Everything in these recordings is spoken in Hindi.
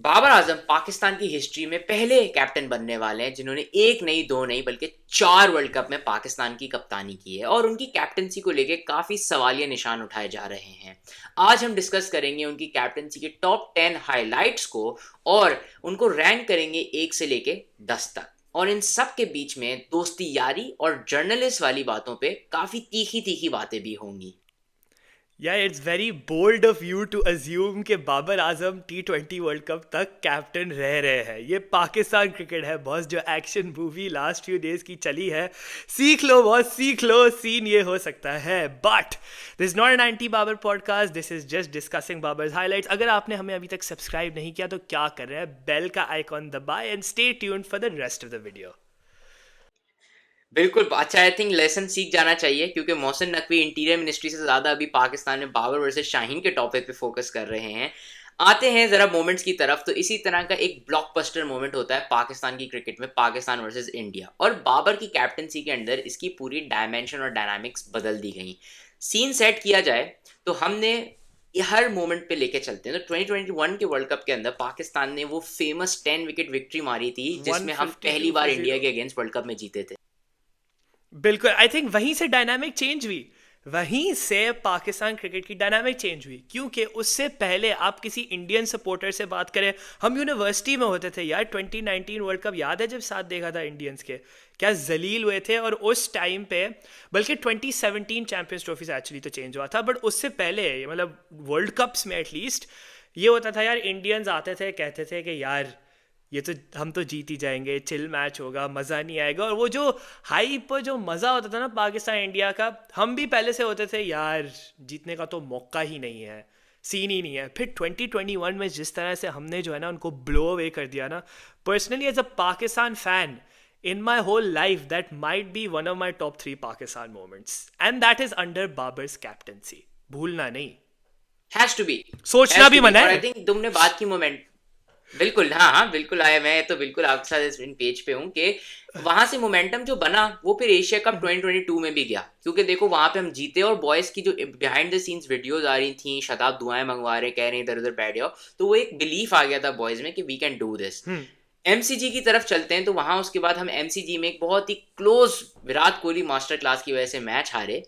बाबर आजम पाकिस्तान की हिस्ट्री में पहले कैप्टन बनने वाले हैं जिन्होंने एक नहीं दो नहीं बल्कि 4 वर्ल्ड कप में पाकिस्तान की कप्तानी की है और उनकी कैप्टनसी को लेके काफी सवालिया निशान उठाए जा रहे हैं। आज हम डिस्कस करेंगे उनकी कैप्टनसी के टॉप 10 हाइलाइट्स को और उनको रैंक करेंगे 1 से लेके 10 तक। और इन सब के बीच में दोस्ती यारी और जर्नलिस्ट वाली बातों पे काफी तीखी तीखी बातें भी होंगी। यार it's very bold of you to assume कि Babar Azam T20 world cup तक कैप्टन रह रहे हैं। ये पाकिस्तान क्रिकेट है बॉस, जो action movie last few days की चली है। सीख लो बॉस, सीख लो, सीन ये हो सकता है। But this not an anti Babar podcast, this is just discussing Babar's highlights. अगर आपने हमें अभी तक सब्सक्राइब नहीं किया तो क्या कर रहे हैं, बेल का आइकॉन दबाए and stay tuned for the rest of the video. बिल्कुल अच्छा, आई थिंक लेसन सीख जाना चाहिए क्योंकि मोहसिन नकवी इंटीरियर मिनिस्ट्री से ज़्यादा अभी पाकिस्तान में बाबर वर्सेस शाहीन के टॉपिक पे फोकस कर रहे हैं। आते हैं ज़रा मोमेंट्स की तरफ, तो इसी तरह का एक ब्लॉकबस्टर मोमेंट होता है पाकिस्तान की क्रिकेट में, पाकिस्तान वर्सेस इंडिया, और बाबर की कैप्टनसी के अंदर इसकी पूरी डायमेंशन और डायनामिक्स बदल दी गई। सीन सेट किया जाए तो हमने ये हर मोमेंट पे लेके चलते हैं। तो 2021 के वर्ल्ड कप के अंदर पाकिस्तान ने वो फेमस 10 विकेट विक्ट्री मारी थी जिसमें हम 152 पहली फॉर बार इंडिया 0। के अगेंस्ट वर्ल्ड कप में जीते थे। बिल्कुल, आई थिंक वहीं से डायनामिक चेंज हुई। वहीं से पाकिस्तान क्रिकेट की डायनामिक चेंज हुई, क्योंकि उससे पहले आप किसी इंडियन सपोर्टर से बात करें, हम यूनिवर्सिटी में होते थे यार। 2019 वर्ल्ड कप याद है जब साथ देखा था इंडियंस के, क्या जलील हुए थे। और उस टाइम पे, बल्कि 2017 चैंपियंस ट्रॉफी से एक्चुअली तो चेंज हुआ था, बट उससे पहले मतलब वर्ल्ड कप्स में एटलीस्ट ये होता था यार, इंडियंस आते थे कहते थे कि यार ये तो हम तो जीत ही जाएंगे, चिल मैच होगा, मज़ा नहीं आएगा। और वो जो हाइप, जो मज़ा होता था ना पाकिस्तान इंडिया का, हम भी पहले से होते थे यार जीतने का तो मौका ही नहीं है, सीन ही नहीं है। फिर 2021 में जिस तरह से हमने जो है ना उनको ब्लो अवे कर दिया ना, personally as a Pakistan fan, in my whole life that might be one of my top 3 Pakistan moments, and that is under Babar's captaincy. भूलना नहीं, हैज टू बी, सोचना हैज भी टू बी। मना और आई है। थिंक तुमने बात की मोमेंट, बिल्कुल, हाँ हाँ बिल्कुल आया, मैं तो बिल्कुल आपके साथ इस इन पेज पे हूँ कि वहां से मोमेंटम जो बना वो फिर एशिया कप 2022 में भी गया, क्योंकि देखो वहां पे हम जीते और बॉयज की जो बिहाइंड द सीन्स वीडियोज आ रही थी, शताब दुआएं मंगवा रहे, कह रहे हैं इधर उधर बैठ जाओ, तो वो एक बिलीफ आ गया था बॉयज में कि we can do this. MCG की तरफ चलते हैं तो वहां उसके बाद हम एमसीजी में एक बहुत ही close Virat Kohli masterclass की वजह से मैच हारे।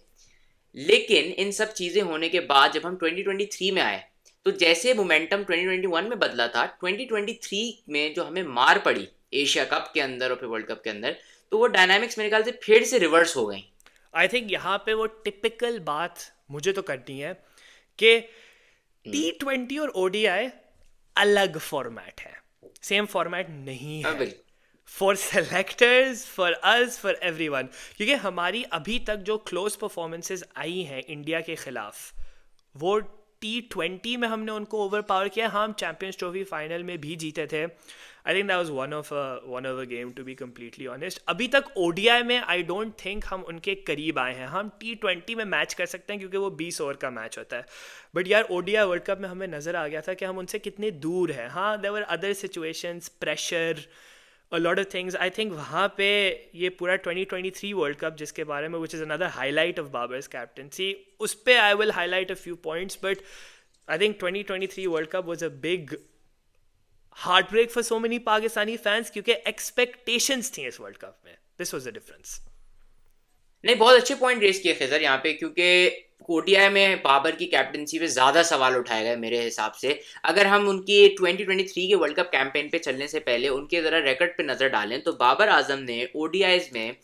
लेकिन इन सब चीजें होने के बाद जब हम 2023 में आए तो जैसे मोमेंटम 2021 में बदला था, 2023 में जो हमें मार पड़ी एशिया कप के अंदर और फिर वर्ल्ड कप के अंदर, तो वो डायनामिक्स मेरे ख्याल से फिर से रिवर्स हो गई। आई थिंक यहाँ पे वो टिपिकल बात मुझे तो करनी है कि T20 और ODI अलग फॉर्मेट है, सेम फॉर्मेट नहीं हाँ है। बिल्कुल। For selectors, for us, for everyone, क्योंकि हमारी अभी तक जो क्लोज परफॉर्मेंसेस आई हैं इंडिया के खिलाफ, वो T20 में हमने उनको ओवर पावर किया। हाँ, हम चैंपियंस ट्रॉफी फाइनल में भी जीते थे। I think that was one of a game, to be completely honest. अभी तक ODI में आई डोंट थिंक हम उनके करीब आए हैं। हम T20 में मैच कर सकते हैं क्योंकि वो 20 ओवर का मैच होता है, बट यार ODI वर्ल्ड कप में हमें नज़र आ गया था कि हम उनसे कितने दूर हैं। हाँ, there were other situations, pressure, a lot of things. I think वहाँ पे ये पूरा 2023 वर्ल्ड कप जिसके बारे में, which is another highlight of Babar's captaincy, उस पे I will highlight a few points, but I think 2023 world cup was a big heartbreak for so many Pakistani fans क्योंकि expectations थी इस वर्ल्ड कप में. This was the difference. नहीं, बहुत अच्छे पॉइंट रेस किए खिजर यहाँ पे, क्योंकि ओडीआई में बाबर की कैप्टनसी पे ज़्यादा सवाल उठाए गए मेरे हिसाब से। अगर हम उनकी 2023 के वर्ल्ड कप कैंपेन पे चलने से पहले उनके ज़रा रिकॉर्ड पे नज़र डालें तो बाबर आजम ने ओडीआईज में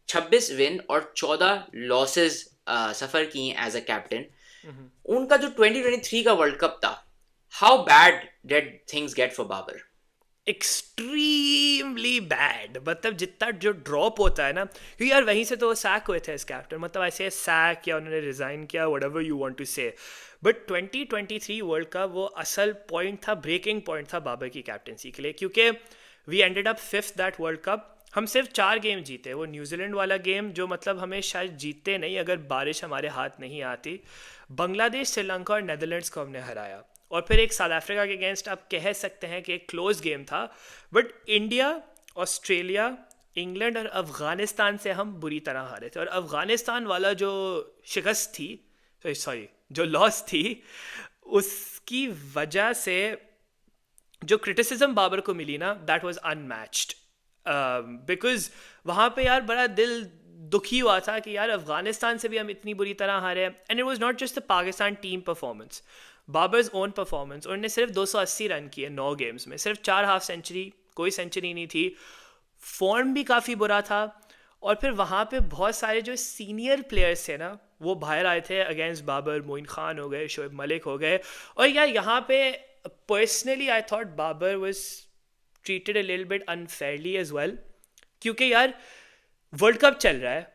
26 विन और 14 लॉसेस सफ़र की एज अ कैप्टन। उनका जो 2023 का वर्ल्ड कप था, how bad did things get for Babar? Extremely bad, मतलब जितना जो ड्रॉप होता है ना, क्योंकि यार वहीं से तो वो सैक हुए थे इस कैप्टन, मतलब ऐसे सैक या उन्होंने रिज़ाइन किया, व्हाटएवर यू वांट टू से। बट 2023 वर्ल्ड का वो असल पॉइंट था, ब्रेकिंग पॉइंट था बाबर की कैप्टनसी के लिए, क्योंकि we ended up 5th that world cup. हम सिर्फ 4 गेम जीते, वो न्यूजीलैंड वाला गेम जो मतलब हमें शायद जीतते नहीं अगर बारिश हमारे हाथ नहीं आती। बांग्लादेश, श्रीलंका और नेदरलैंड्स को हमने हराया, और फिर एक साउथ अफ्रीका के अगेंस्ट आप कह सकते हैं कि एक क्लोज गेम था। बट इंडिया, ऑस्ट्रेलिया, इंग्लैंड और अफ़गानिस्तान से हम बुरी तरह हारे थे। और अफ़गानिस्तान वाला जो शिकस्त थी, सॉरी जो लॉस थी, उसकी वजह से जो क्रिटिसिज्म बाबर को मिली ना, दैट वाज अनमैच्ड, बिकॉज वहाँ पे यार बड़ा दिल दुखी हुआ था कि यार अफगानिस्तान से भी हम इतनी बुरी तरह हारे, and it was not just the Pakistan team performance, Babar's own performance. उन्होंने सिर्फ 280 रन किए 9 गेम्स में, सिर्फ 4 हाफ सेंचुरी, कोई सेंचुरी नहीं थी, फॉर्म भी काफ़ी बुरा था. और फिर वहाँ पे बहुत सारे जो सीनियर प्लेयर्स थे ना वो बाहर आए थे अगेंस्ट बाबर. मोइन खान हो गए, शोएब मलिक हो गए. और यार यहाँ पे personally I thought Babar was treated a little bit unfairly as well, क्योंकि यार वर्ल्ड कप चल रहा है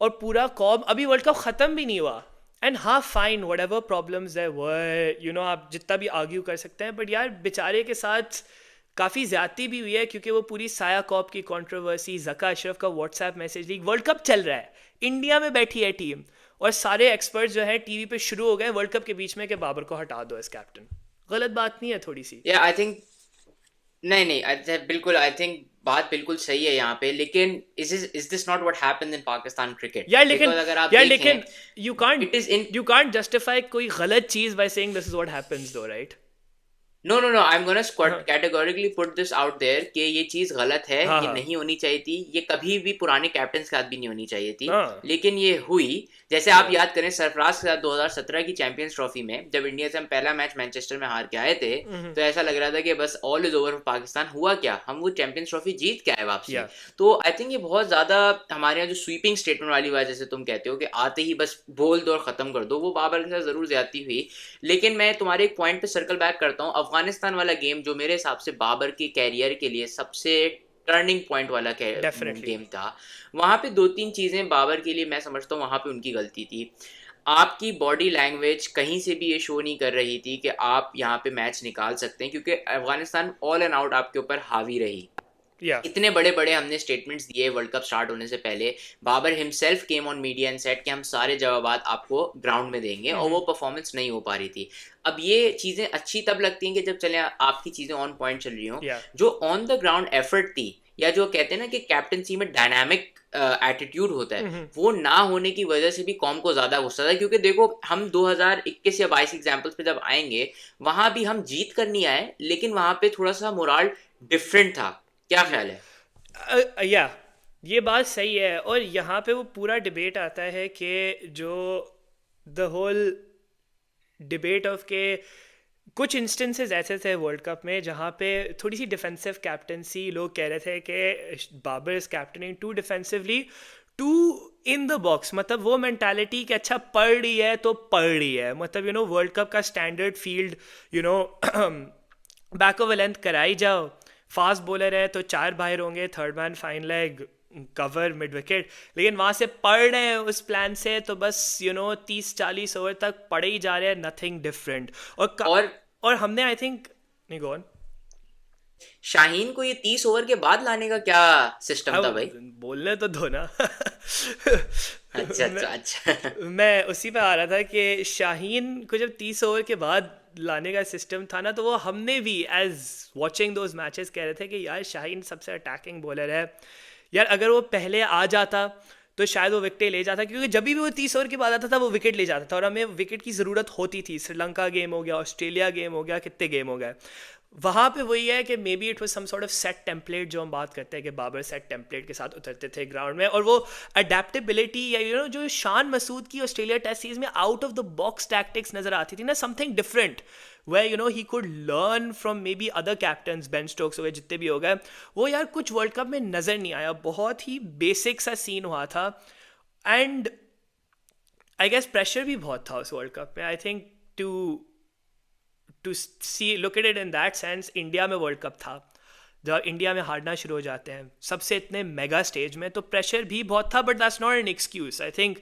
और पूरा कॉम, अभी वर्ल्ड कप ख़त्म भी नहीं हुआ. एंड हाँ fine, whatever problems there were, you know, आप जितना भी आर्ग्यू कर सकते हैं, बट यार बेचारे के साथ काफ़ी ज़्यादती भी हुई है, क्योंकि वो पूरी साया कॉप की कंट्रोवर्सी, ज़का अशरफ का WhatsApp message leak, world cup चल रहा है, इंडिया में बैठी है टीम, और सारे एक्सपर्ट्स जो है टीवी पे शुरू हो गए वर्ल्ड कप के बीच में कि बाबर को हटा दो एज कैप्टन. गलत बात नहीं है थोड़ी सी? या आई थिंक नहीं, बिल्कुल आई थिंक बात बिल्कुल सही है यहाँ पे, लेकिन is this not what happened in Pakistan cricket? यार लेकिन अगर आप यार देखें, लेकिन it is in you can't justify कोई गलत चीज by saying this is what happens though, right? No, I am gonna categorically put this out there कि ये चीज गलत है, हाँ, ये हाँ. नहीं होनी चाहिए थी, ये कभी भी पुराने कैप्टन के साथ भी नहीं होनी चाहिए थी, हाँ. लेकिन ये हुई. जैसे आप याद करें सरफराज के साथ 2017 की चैंपियंस ट्रॉफी में जब इंडिया से हम पहला मैच मैनचेस्टर में हार के आए थे, तो ऐसा लग रहा था कि बस all is over for Pakistan. हुआ क्या, हम वो चैंपियंस ट्रॉफी जीत के आए वापसी. Yeah. तो आई थिंक ये बहुत ज्यादा हमारे यहाँ जो स्वीपिंग स्टेटमेंट वाली बात जैसे तुम कहते हो कि आते ही बस बोल दो और खत्म कर दो, वो बाबर के साथ जरूर ज्यादती हुई. लेकिन मैं तुम्हारे एक पॉइंट पे सर्कल बैक करता हूँ. अफगानिस्तान वाला गेम जो मेरे हिसाब से बाबर के कैरियर के लिए सबसे टर्निंग पॉइंट वाला गेम था, वहां पे 2-3 चीजें बाबर के लिए मैं समझता हूँ वहां पे उनकी गलती थी. आपकी बॉडी लैंग्वेज कहीं से भी ये शो नहीं कर रही थी कि आप यहाँ पे मैच निकाल सकते हैं, क्योंकि अफगानिस्तान ऑल एंड आउट आपके ऊपर हावी रही. इतने बड़े बड़े हमने स्टेटमेंट्स दिए वर्ल्ड कप स्टार्ट होने से पहले. Babar himself came on media and said कि हम सारे जवाबात आपको ग्राउंड में देंगे, और वो परफॉर्मेंस नहीं हो पा रही थी. अब ये चीजें अच्छी तब लगती हैं कि जब चले आपकी चीजें ऑन पॉइंट चल रही हों. जो ऑन द ग्राउंड एफर्ट थी, या जो कहते हैं ना कि कैप्टनसी में डायनामिक एटीट्यूड होता है, वो ना होने की वजह से भी कॉम को ज्यादा गुस्सा था. क्योंकि देखो हम 2021 या 22 एग्जांपल्स पे जब आएंगे, वहां भी हम जीत कर नहीं आए, लेकिन वहां पे थोड़ा सा मोराल डिफरेंट था. क्या ख्याल है? या ये बात सही है. और यहाँ पे वो पूरा डिबेट आता है कि जो द होल डिबेट ऑफ के कुछ इंस्टेंसेस ऐसे थे वर्ल्ड कप में जहाँ पे थोड़ी सी डिफेंसिव कैप्टनसी, लोग कह रहे थे कि Babar is captaining too defensively, too in the box. मतलब वो मेंटालिटी कि अच्छा पढ़ रही है तो पढ़ रही है, मतलब यू नो वर्ल्ड कप का standard field, you know back over length कराई जाओ, फास्ट बॉलर है तो 4 बाहर होंगे, third man fine leg, cover, mid wicket. लेकिन वहाँ से पढ़ रहे हैं उस प्लान से, तो बस यू नो 30-40 ओवर तक पढ़े ही जा रहे हैं, नथिंग डिफरेंट. और हमने आई थिंक नहीं गो ऑन. शाहीन को ये 30 ओवर के बाद लाने का क्या सिस्टम था भाई? बोलने तो दो ना. अच्छा. मैं उसी पे आ रहा था कि शाहीन को जब 30 ओवर के बाद लाने का सिस्टम था ना, तो वो हमने भी एज वॉचिंग दोज मैचेस कह रहे थे कि यार शाहीन सबसे अटैकिंग बॉलर है यार, अगर वो पहले आ जाता तो शायद वो विकेट ले जाता, क्योंकि जब भी वो 30 ओवर के बाद आता था वो विकेट ले जाता था, और हमें विकेट की ज़रूरत होती थी. श्रीलंका गेम हो गया, ऑस्ट्रेलिया गेम हो गया, कितने गेम हो गए. वहाँ पे वही है कि maybe it was some sort of set template, जो हम बात करते हैं कि बाबर सेट टेम्पलेट के साथ उतरते थे ग्राउंड में, और वो अडेप्टेबिलिटी या यू नो जो शान मसूद की ऑस्ट्रेलिया टेस्ट सीरीज में out of the box tactics नजर आती थी ना, something different, where you know he could learn from maybe other captains, Ben Stokes हो गए, जितने भी हो गए, वो यार कुछ वर्ल्ड कप में नज़र नहीं आया. बहुत ही बेसिक सा सीन हुआ था, एंड आई गेस प्रेशर भी बहुत था उस वर्ल्ड कप में. I think to see look at it in that sense, India में वर्ल्ड कप था, जब इंडिया में हारना शुरू हो जाते हैं सबसे इतने मेगा स्टेज में, तो प्रेशर भी बहुत था. But that's not an excuse. I think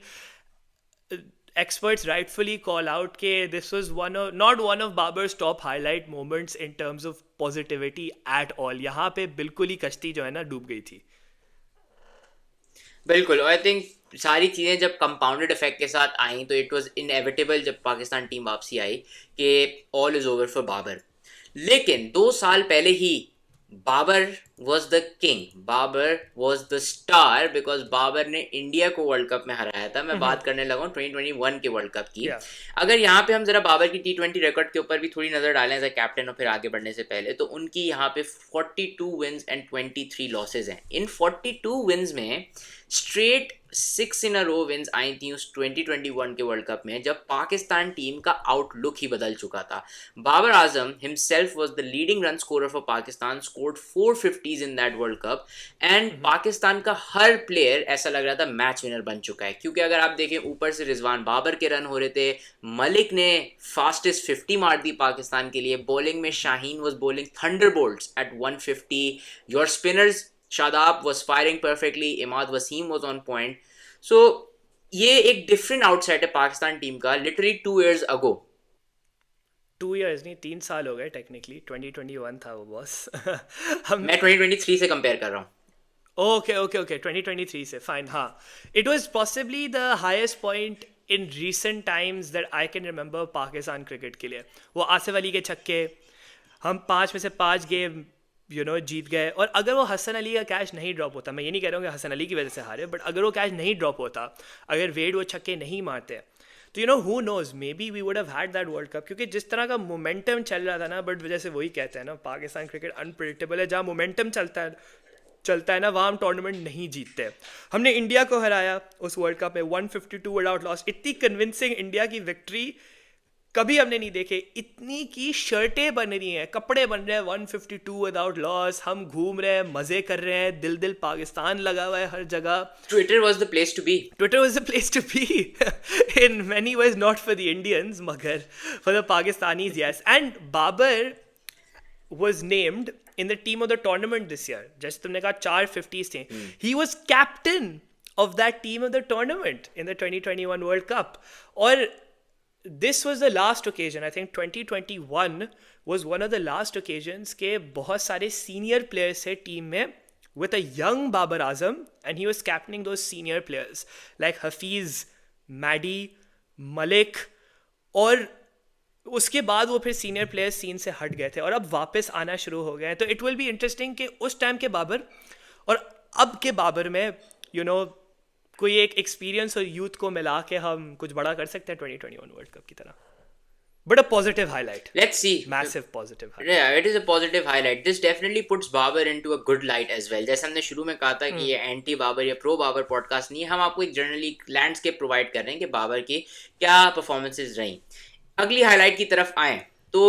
experts rightfully call out कि this was not one of Babar's top highlight moments in terms of positivity at all. यहाँ पे बिल्कुल ही कश्ती जो है ना डूब गई थी. बिल्कुल. आई थिंक सारी चीज़ें जब कंपाउंडेड इफेक्ट के साथ आई तो इट वाज इनएविटेबल जब पाकिस्तान टीम वापसी आई कि all is over for Babar. लेकिन 2 साल पहले ही Babar was the king. Babar was the star because Babar ने इंडिया को वर्ल्ड कप में हराया था. मैं बात करने लगा हूँ 2021 के वर्ल्ड कप की. Yeah. अगर यहाँ पे हम जरा बाबर की T20 रिकॉर्ड के ऊपर भी थोड़ी नजर डालें एज अ कैप्टन और फिर आगे बढ़ने से पहले, तो उनकी यहाँ पे 42 विंस एंड 23 लॉसेज हैं. इन 42 विंस में straight 6 in a row wins आई थी उस 2021 के वर्ल्ड कप में जब पाकिस्तान टीम का आउटलुक ही बदल चुका था. Babar Azam himself was the leading run scorer for Pakistan, scored 450s in that world cup and Pakistan का हर प्लेयर ऐसा लग रहा था मैच विनर बन चुका है. क्योंकि अगर आप देखें ऊपर से रिजवान बाबर के रन हो रहे थे, मलिक ने फास्टेस्ट 50 मार दी पाकिस्तान के लिए, बॉलिंग में Shaheen was bowling thunderbolts at 150, your spinners Shadab was firing perfectly, Imad Wasim was on point. So ये एक डिफरेंट आउटसाइड है पाकिस्तान टीम का लिटरली 2 years ago. 2 years नहीं, 3 साल हो गए टेक्निकली. 2021 था वो बॉस. हम मैं 2023 से कंपेयर कर रहा हूँ. ओके 2023 से फाइन. हाँ, it was possibly the highest point in recent times that I can remember Pakistan cricket के लिए. वो आसिफ अली के छक्के, हम 5 में से 5 गेम जीत गए. और अगर वो हसन अली का कैच नहीं ड्रॉप होता, मैं ये नहीं कह रहा हूँ कि हसन अली की वजह से हारे, बट अगर वो कैच नहीं ड्रॉप होता, अगर वेड वो छक्के नहीं मारते, तो who knows, maybe we would have had that world cup. क्योंकि जिस तरह का मोमेंटम चल रहा था ना, बट वजह से वही कहते हैं ना, पाकिस्तान क्रिकेट अनप्रेडिक्टेबल है. जहाँ मोमेंटम चलता है ना, वहाँ हम टूर्नामेंट नहीं जीतते. हमने इंडिया को हराया उस वर्ल्ड कप में 152 विदाउट लॉस. इतनी कन्विंसिंग इंडिया की विक्ट्री कभी हमने नहीं देखे. इतनी की शर्टें बन रही हैं, कपड़े बन रहे हैं, 152 विदाउट लॉस. हम घूम रहे हैं, मजे कर रहे हैं, दिल पाकिस्तान लगा हुआ है हर जगह. Twitter was the place to be. Twitter was the place to be. In many ways, not for the Indians, magar for the Pakistanis, yes. And Babar was named in the team of the tournament this year. जैसे तुमने कहा 450s थे. He was captain of that team of the tournament in the 2021 World Cup. और this was the last occasion. I think 2021 was one of the last occasions के बहुत सारे senior players थे team में with a young Babar Azam, and he was captaining those senior players like Hafiz, Maddy, Malik. और उसके बाद वो फिर सीनियर प्लेयर्स सीन से हट गए थे और अब वापस आना शुरू हो गए हैं. तो इट विल बी इंटरेस्टिंग कि उस टाइम के बाबर और अब के बाबर में कोई एक एक्सपीरियंस और यूथ को मिला के हम कुछ बड़ा कर सकते हैं 2021 वर्ल्ड कप की तरह. But a positive highlight. Let's see. Massive positive highlight. Yeah, it is a positive highlight. This definitely puts Babar into a good light as well. जैसे हमने शुरू में कहा था कि ये एंटी बाबर या प्रो बाबर पॉडकास्ट नहीं है, हम आपको एक जनरली लैंडस्केप प्रोवाइड कर रहे हैं कि बाबर की क्या परफॉर्मेंसेज रही. अगली हाईलाइट की तरफ आए तो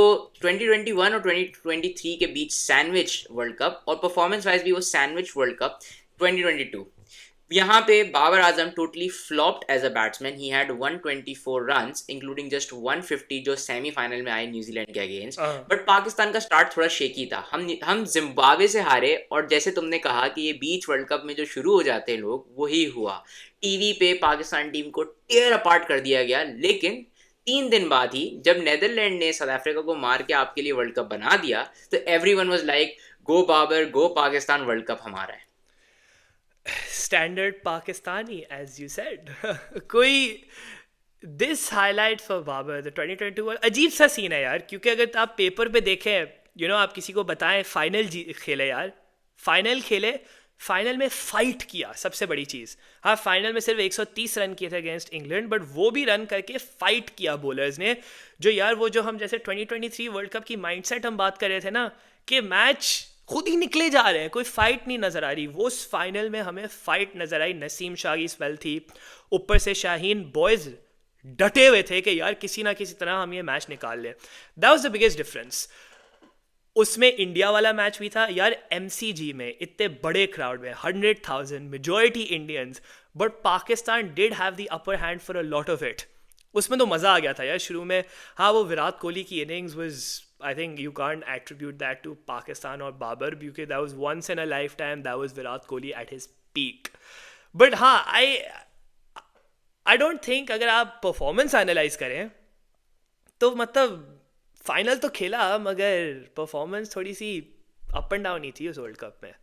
2021 और 2023 के बीच सैंडविच वर्ल्ड कप, और परफॉर्मेंस वाइज भी वो सैंडविच वर्ल्ड कप 2022. यहाँ पे Babar Azam totally flopped as a batsman. He had 124 runs including just 150 जो सेमीफाइनल में आए न्यूजीलैंड के अगेंस्ट. बट पाकिस्तान का स्टार्ट थोड़ा शेकी था. हम जिम्बाब्वे से हारे, और जैसे तुमने कहा कि ये बीच वर्ल्ड कप में जो शुरू हो जाते हैं लोग, वही हुआ. टीवी पे पाकिस्तान टीम को टेयर अपार्ट कर दिया गया. लेकिन 3 दिन बाद ही जब नेदरलैंड ने साउथ अफ्रीका को मार के आपके लिए वर्ल्ड कप बना दिया, तो everyone was like go Babar go Pakistan, world cup हमारा है. Standard Pakistani as you said. कोई this highlight for Babar the 2022 अजीब सा सीन है यार. क्योंकि अगर आप पेपर पे देखें, आप किसी को बताएं फाइनल खेले यार, फाइनल खेले, फाइनल में फाइट किया, सबसे बड़ी चीज़. हाँ, फाइनल में सिर्फ 130 रन किए थे अगेंस्ट इंग्लैंड, बट वो भी रन करके फाइट किया बॉलर्स ने. जो हम जैसे 2023 वर्ल्ड कप की माइंडसेट हम बात कर रहे थे ना, कि मैच खुद ही निकले जा रहे हैं, कोई फाइट नहीं नजर आ रही. वो उस फाइनल में हमें फाइट नजर आई. नसीम शाह की स्पेल थी, ऊपर से शाहीन, बॉयज डटे हुए थे कि यार किसी ना किसी तरह हम ये मैच निकाल लें. That was the biggest difference. उसमें इंडिया वाला मैच भी था यार, MCG में इतने बड़े क्राउड में 100,000, majority Indians, but Pakistan did have the upper hand for a lot of it. उसमें तो मज़ा आ गया था यार शुरू में. हाँ, वो विराट कोहली की innings was, I think you can't attribute that to Pakistan or Babar, because that was once in a lifetime. That was Virat Kohli at his peak. But हाँ, I don't think अगर आप परफॉर्मेंस एनालाइज करें तो मतलब फाइनल तो खेला, मगर परफॉर्मेंस थोड़ी सी अप एंड डाउन ही थी उस वर्ल्ड कप में.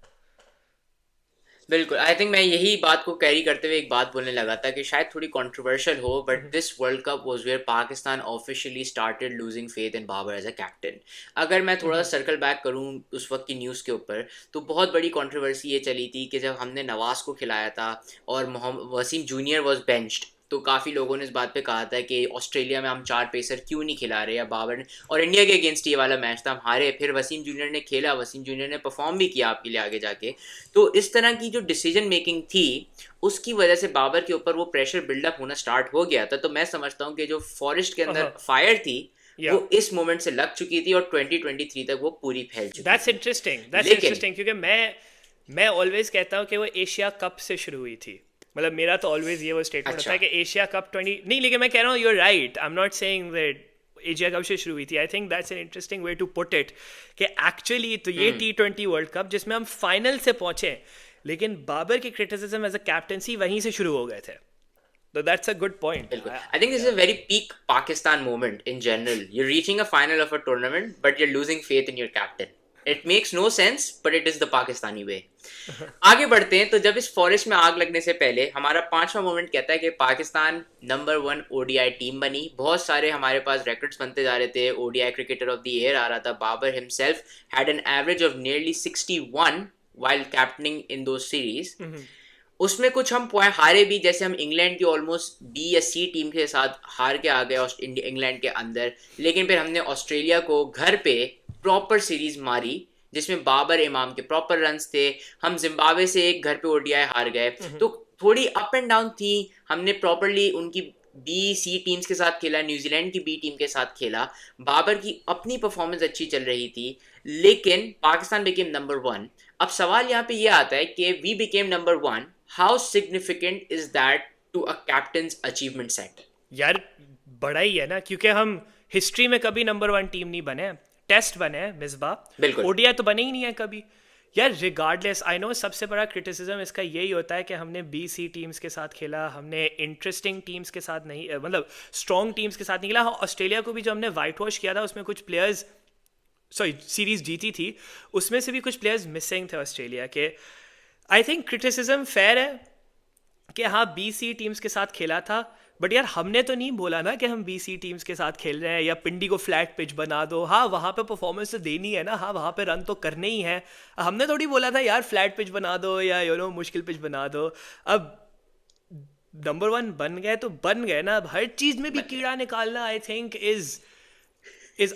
बिल्कुल, आई थिंक मैं यही बात को कैरी करते हुए एक बात बोलने लगा था कि शायद थोड़ी कंट्रोवर्शियल हो, but this world cup was where Pakistan officially started losing faith in Babar as a captain. अगर मैं थोड़ा सर्कल बैक करूं उस वक्त की न्यूज़ के ऊपर, तो बहुत बड़ी कंट्रोवर्सी ये चली थी कि जब हमने नवाज को खिलाया था और Mohammad Wasim junior was benched, तो काफ़ी लोगों ने इस बात पे कहा था कि ऑस्ट्रेलिया में हम 4 पेसर क्यों नहीं खिला रहे, या बाबर ने, और इंडिया के अगेंस्ट ये वाला मैच था, हम हारे, फिर वसीम जूनियर ने खेला, वसीम जूनियर ने परफॉर्म भी किया आपके लिए आगे जाके। तो इस तरह की जो डिसीजन मेकिंग थी, उसकी वजह से बाबर के ऊपर वो प्रेशर बिल्डअप होना स्टार्ट हो गया था। तो मैं समझता हूँ कि जो फॉरेस्ट के अंदर फायर थी, या वो इस मोमेंट से लग चुकी थी और 2023 तक वो पूरी फैल चुकी दैट्स थी। इंटरेस्टिंग, दैट्स लेकिन इंटरेस्टिंग, क्योंकि मैं ऑलवेज कहता हूँ कि वो एशिया कप से शुरू हुई थी। मतलब मेरा तो ऑलवेज ये वो स्टेटमेंट होता अच्छा, है कि एशिया कप 20 नहीं, लेकिन मैं कह रहा हूँ you are right, I am not saying that Asia cup से शुरू हुई थी। I think that's an interesting way to put it कि एक्चुअली तो ये T20 वर्ल्ड कप जिसमें हम फाइनल से पहुंचे, लेकिन बाबर की क्रिटिसिज्म एज अ कैप्टनसी वहीं से शुरू हो गए थे। तो दैट्स अ गुड पॉइंट। बिल्कुल, I think this is a very peak Pakistan moment in general. you're reaching a final of a tournament but you're losing faith in your captain. It makes no sense, but it is the Pakistani way. आगे बढ़ते हैं। तो जब इस फॉरेस्ट में आग लगने से पहले हमारा 5वां मोमेंट कहता है कि पाकिस्तान नंबर 1 ओडीआई टीम बनी। बहुत सारे हमारे पास रिकॉर्ड्स बनते जा रहे थे, ODI cricketer of the year आ रहा था। Babar himself had an average of nearly 61 while captaining in those series. उसमें कुछ हम पॉइंट हारे भी, जैसे हम इंग्लैंड की ऑलमोस्ट बी या सी टीम के साथ हार के आ गए इंग्लैंड के अंदर, लेकिन फिर हमने ऑस्ट्रेलिया को घर पे प्रॉपर सीरीज मारी जिसमें बाबर इमाम के प्रॉपर रन्स थे। हम जिम्बाब्वे से एक घर पे ओडीआई हार गए। तो थोड़ी अप एंड डाउन थी। हमने प्रॉपरली उनकी बी सी टीम्स के साथ खेला, न्यूजीलैंड की बी टीम के साथ खेला। बाबर की अपनी परफॉर्मेंस अच्छी चल रही थी, लेकिन पाकिस्तान बिकेम नंबर 1। अब सवाल यहाँ पे ये आता है कि we became number 1, how significant is that to a captain's achievement set? यार बड़ा ही है ना, क्योंकि हम हिस्ट्री में कभी नंबर 1 टीम नहीं बने। टेस्ट बने हैं मिसबा, बिल्कुल। ओडीआई तो बने ही नहीं है कभी। यार रिगार्डलेस, आई नो सबसे बड़ा क्रिटिसिज्म इसका यही होता है कि हमने बी सी टीम्स के साथ खेला, हमने इंटरेस्टिंग टीम्स के साथ नहीं, मतलब स्ट्रॉन्ग टीम्स के साथ नहीं खेला। हाँ, ऑस्ट्रेलिया को भी जो हमने वाइट वॉश किया था उसमें कुछ प्लेयर्स, सॉरी सीरीज जीती थी, उसमें से भी कुछ प्लेयर्स मिसिंग थे ऑस्ट्रेलिया के। आई थिंक क्रिटिसिज्म फेयर है कि हाँ बी सी टीम्स के साथ खेला था, बट यार हमने तो नहीं बोला ना कि हम बी सी टीम्स के साथ खेल रहे हैं या पिंडी को फ्लैट पिच बना दो। हाँ वहाँ पे परफॉर्मेंस तो देनी है ना, हाँ वहाँ पे रन तो करने ही है। हमने थोड़ी बोला था यार फ्लैट पिच बना दो या मुश्किल पिच बना दो। अब नंबर 1 बन गए तो बन गए ना। अब हर चीज़ में भी कीड़ा निकालना I think is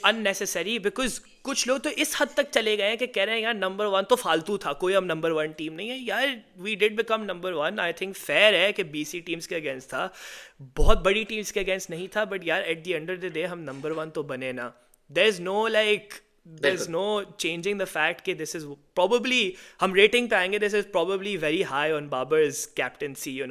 unnecessary, because कुछ लोग तो इस हद तक चले गए हैं कि कह रहे हैं यार नंबर 1 तो फालतू था, कोई हम नंबर 1 टीम नहीं है। यार we did become number 1। I think fair है कि बीसी टीम्स के अगेंस्ट था, बहुत बड़ी टीम्स के अगेंस्ट नहीं था, बट यार at the end of the day हम नंबर 1 तो बने ना। There is no there is no changing the fact कि दिस इज प्रॉबली, हम रेटिंग पे आएंगे, this is probably very high on Babar's captaincy,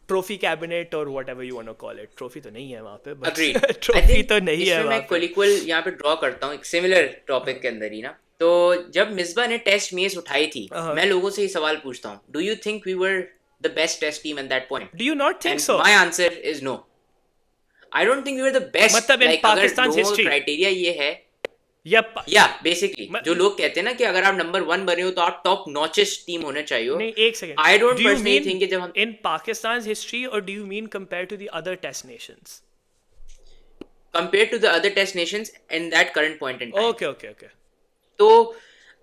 trophy cabinet और whatever you want to call it. Trophy तो नहीं है वहाँ पे, अग्रीड। ट्रॉफी तो नहीं है इसमें वहाँ मैं पे। इक्वल यहाँ पे ड्रॉ करता हूँ एक सिमिलर टॉपिक के अंदर ही ना। तो जब मिसबा ने टेस्ट मेस उठाई थी, मैं लोगों से ये सवाल पूछता हूँ, do you think we were the best test team at that point? Do you not think and so? My answer is no. I don't think we were the best. मतलब इन पाकिस्तान अगर हिस्ट्री क्राइटेरिया ये है, या या बेसिकली जो लोग कहते हैं ना कि अगर आप नंबर 1 बने हो तो आप टॉप नॉचेस्ट टीम होने चाहिए। नहीं, एक second, I don't do you personally mean think कि जब हम इन पाकिस्तान हिस्ट्री और do you mean compare to the other test nations? compared to the other test nations in that current point in time. Okay okay okay. तो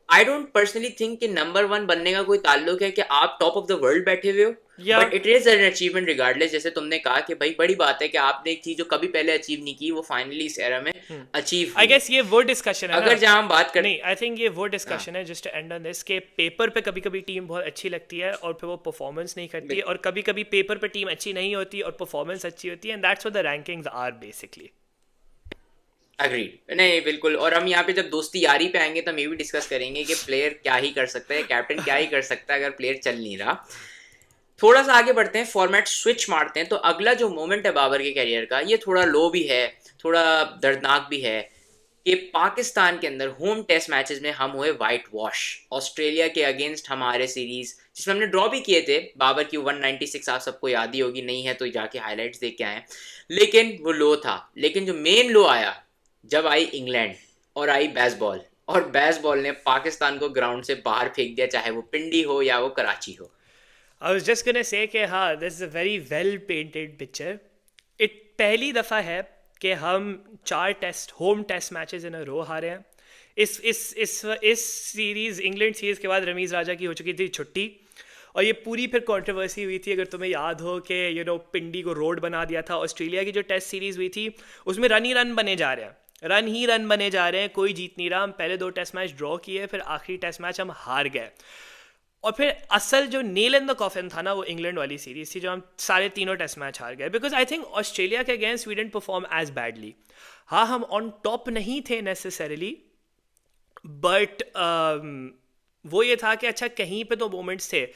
आई डोंट पर्सनली थिंक कि नंबर 1 बनने का कोई ताल्लुक है कि आप टॉप ऑफ द वर्ल्ड बैठे हुए हो, या but it is an achievement regardless. जैसे तुमने कहा कि भाई बड़ी बात है कि आपने एक चीज जो कभी पहले अचीव नहीं की वो फाइनली इस एरा में अचीव आई गेस ये वो डिस्कशन है अगर ना। जहां हम बात करें, नहीं, आई थिंक ये वो डिस्कशन है जस्ट एंड ऑन दिस के पेपर पे कभी कभी टीम बहुत अच्छी लगती है और फिर वो परफॉर्मेंस नहीं करती, और कभी कभी पेपर पे टीम अच्छी नहीं होती और परफॉर्मेंस अच्छी होती है, and that's what the rankings are basically. Agreed. नहीं बिल्कुल। और हम यहाँ पे जब दोस्ती यारी पे आएंगे तो हम ये भी डिस्कस करेंगे कि प्लेयर क्या ही कर सकता है, कैप्टन क्या ही कर सकता है अगर प्लेयर चल नहीं रहा। थोड़ा सा आगे बढ़ते हैं, फॉर्मेट स्विच मारते हैं। तो अगला जो मोमेंट है बाबर के करियर का, ये थोड़ा लो भी है, थोड़ा दर्दनाक भी है कि पाकिस्तान के अंदर होम टेस्ट मैचेस में हम हुए वाइट वॉश। ऑस्ट्रेलिया के अगेंस्ट हमारे सीरीज जिसमें हमने ड्रॉ भी किए थे, बाबर की 196 आप सबको याद ही होगी, नहीं है तो जाके हाईलाइट्स देख के आए, लेकिन वो लो था। लेकिन जो मेन लो आया जब आई इंग्लैंड और आई बेसबॉल, और बेसबॉल ने पाकिस्तान को ग्राउंड से बाहर फेंक दिया, चाहे वो पिंडी हो या वो कराची हो। I was just gonna say कि हाँ, this is a very well painted picture. It पहली दफ़ा है कि हम 4 test home test matches in a row हारे हैं। इस सीरीज़, इंग्लैंड सीरीज़ के बाद रमीज़ राजा की हो चुकी थी छुट्टी, और ये पूरी फिर कंट्रोवर्सी हुई थी, अगर तुम्हें याद हो कि पिंडी को रोड बना दिया था। ऑस्ट्रेलिया की जो टेस्ट सीरीज़ हुई थी उसमें रन ही रन बने जा रहे हैं, रन ही रन बने जा रहे हैं, कोई जीत नहीं रहा। हम पहले 2 टेस्ट मैच ड्रॉ किए, फिर आखिरी टेस्ट मैच हम हार गए। और फिर असल जो नेल इन द कॉफिन था ना, वो इंग्लैंड वाली सीरीज थी, जो हम सारे तीनों टेस्ट मैच हार गए। बिकॉज आई थिंक ऑस्ट्रेलिया के against we didn't perform as badly. हाँ, हम ऑन टॉप नहीं थे नेसेसरीली, बट वो ये था कि अच्छा कहीं पे तो मोमेंट्स थे।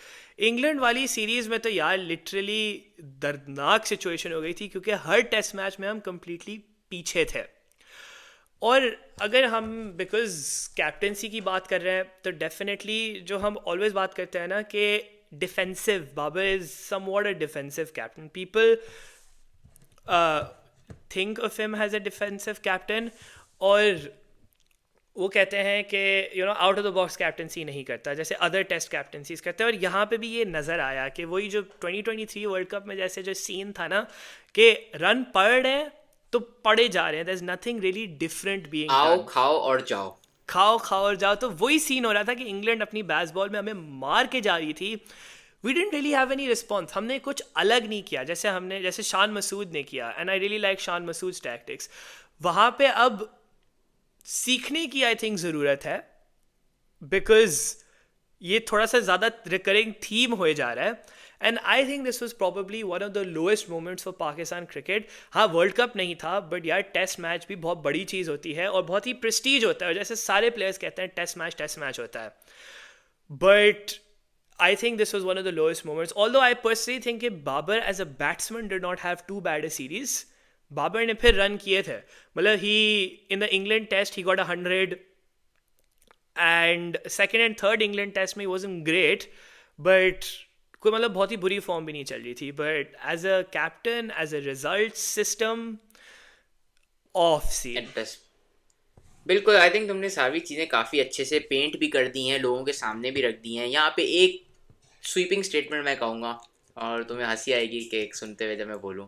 इंग्लैंड वाली सीरीज में तो यार लिटरली दर्दनाक सिचुएशन हो गई थी, क्योंकि हर टेस्ट मैच में हम कंप्लीटली पीछे थे। और अगर हम बिकॉज कैप्टनसी की बात कर रहे हैं, तो डेफिनेटली जो हम ऑलवेज बात करते हैं ना कि defensive, Babar is somewhat a defensive captain. People think of him has a defensive captain, और वो कहते हैं कि out of the box captaincy नहीं करता जैसे अदर टेस्ट कैप्टनसीज करते हैं। और यहाँ पे भी ये नज़र आया कि वही जो 2023 वर्ल्ड कप में जैसे जो सीन था ना, कि रन पड़ रहे हैं तो पड़े जा रहे हैं, there is nothing really different being आओ डन। खाओ और जाओ। खाओ खाओ और जाओ, तो वही सीन हो रहा था कि इंग्लैंड अपनी बेसबॉल में हमें मार के जा रही थी। We didn't really have any response, हमने कुछ अलग नहीं किया जैसे शान मसूद ने किया, and I really like Shan Masood tactics. वहाँ पे अब सीखने की आई थिंक ज़रूरत है, बिकॉज ये थोड़ा सा ज़्यादा रिकरिंग थीम हो जा रहा है। And I think this was probably one of the lowest moments for Pakistan cricket. हाँ, वर्ल्ड कप नहीं था, बट यार टेस्ट मैच भी बहुत बड़ी चीज़ होती है और बहुत ही प्रेस्टीज होता है, जैसे सारे प्लेयर्स कहते हैं टेस्ट मैच होता है। But I think this was one of the lowest moments. Although I personally think that Babar as a batsman did not have too bad a series. Babar ने फिर रन किए थे, मतलब ही इन द इंग्लैंड टेस्ट ही got 100, and second and third England test में ही वाजंट ग्रेट, बट कोई मतलब बहुत ही बुरी फॉर्म भी नहीं चल रही थी। But as a captain, as a result system, of see. At best. बिल्कुल, आई थिंक तुमने सारी चीज़ें काफ़ी अच्छे से पेंट भी कर दी हैं, लोगों के सामने भी रख दी हैं। यहाँ पे एक स्वीपिंग स्टेटमेंट मैं कहूँगा, और तुम्हें हंसी आएगी कि एक सुनते हुए जब मैं बोलूँ,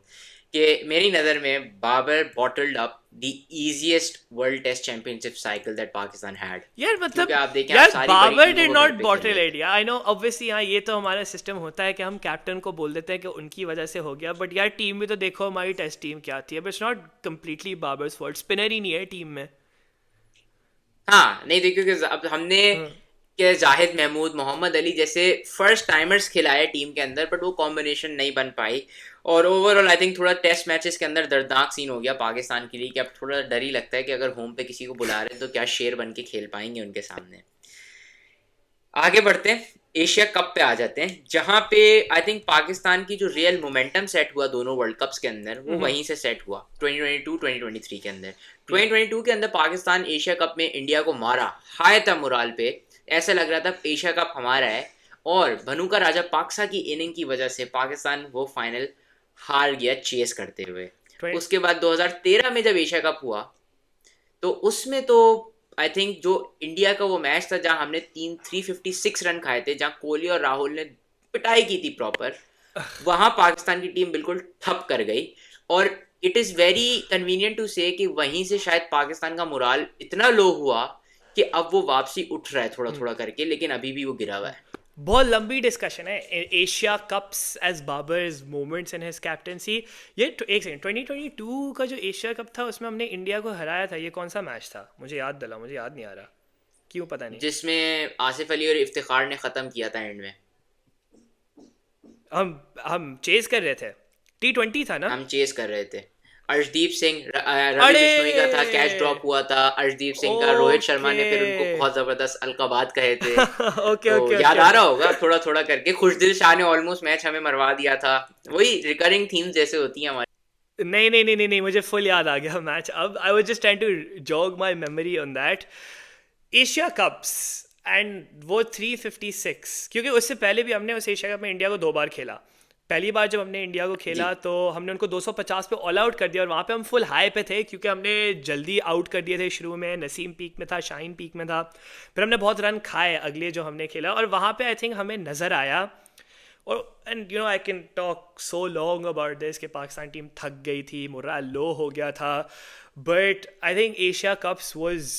कि मेरी नज़र में Babar bottled up the easiest world test championship cycle that Pakistan had. यार मतलब आप देखें, यार आप सारी बड़ी बाबर टीमों डिड को नॉट घर पे बॉटल खेल इट। आई नो ऑब्वियसली, हाँ ये तो हमारा सिस्टम होता है कि हम कैप्टन को बोल देते हैं कि उनकी वजह से हो गया, बट यार टीम भी तो देखो, हमारी टेस्ट टीम क्या थी। अब it's not completely Babar's fault, spinner ही नहीं है टीम में। हाँ नहीं देखो, क्योंकि अब हमने कि जाहिद महमूद, मोहम्मद अली जैसे फर्स्ट टाइमर्स खिलाए टीम के अंदर, बट वो कॉम्बिनेशन नहीं बन पाई। और ओवरऑल आई थिंक थोड़ा टेस्ट मैचेस के अंदर दर्दनाक सीन हो गया पाकिस्तान के लिए, कि अब थोड़ा डर ही लगता है कि अगर होम पे किसी को बुला रहे हैं तो क्या शेर बन के खेल पाएंगे उनके सामने। आगे बढ़ते हैं, एशिया कप पे आ जाते हैं, जहाँ पे आई थिंक पाकिस्तान की जो रियल मोमेंटम सेट हुआ दोनों वर्ल्ड कप्स के अंदर, वो वहीं से सेट हुआ 2022-2023 के अंदर। 2022 के अंदर पाकिस्तान एशिया कप में इंडिया को मारा, हाय था मुराल पे, ऐसा लग रहा था एशिया कप हमारा है। और भनू का राजा पाकसा की इनिंग की वजह से पाकिस्तान वो फाइनल हार गया चेस करते हुए। उसके बाद 2013 में जब एशिया कप हुआ, तो उसमें तो आई थिंक जो इंडिया का वो मैच था जहां हमने 356 रन खाए थे, जहां कोहली और राहुल ने पिटाई की थी प्रॉपर, वहां पाकिस्तान की टीम बिल्कुल ठप कर गई। और it is very convenient to say कि वहीं से शायद पाकिस्तान का मोराल इतना लो हुआ कि अब वो वापसी उठ रहा है थोड़ा थोड़ा करके, लेकिन अभी भी वो गिरा हुआ है। बहुत लंबी डिस्कशन है Asia cups as Babar's moments in his captaincy. ये एक सेकंड, 2022 का जो एशिया कप था उसमें हमने इंडिया को हराया था, ये कौन सा मैच था? मुझे याद दिला, मुझे याद नहीं आ रहा क्यों, पता नहीं। जिसमें आसिफ अली और इफ्तिखार ने ख़त्म किया था एंड में। हम चेस कर रहे थे, T20 था ना? हम चेस कर रहे थे। अर्शदीप सिंह, रवि बिश्नोई का था, कैच ड्रॉप हुआ था अर्शदीप सिंह का, रोहित शर्मा ने फिर उनको बहुत जबरदस्त अलकाबात कहे थे। ओके तो ओके याद आ रहा होगा थोड़ा थोड़ा करके। खुशदिल शाह ने ऑलमोस्ट मैच हमें मरवा दिया था। वही रिकरिंग थीम्स जैसे होती हैं हमारी। नहीं नहीं नहीं नहीं नहीं, मुझे फुल याद आ गया मैच अब। I was just trying to jog my memory on that Asia cups and वो 356, क्योंकि उससे पहले भी हमने उस एशिया कप में इंडिया को 2 बार खेला। पहली बार जब हमने इंडिया को जी खेला तो हमने उनको 250 पे ऑल आउट कर दिया और वहाँ पे हम फुल हाई पे थे क्योंकि हमने जल्दी आउट कर दिए थे शुरू में। नसीम पीक में था, शाहीन पीक में था, फिर हमने बहुत रन खाए अगले जो हमने खेला और वहाँ पे आई थिंक हमें नज़र आया। और and I can talk so long about this कि पाकिस्तान टीम थक गई थी, मोरल लो हो गया था, but I think Asia cups was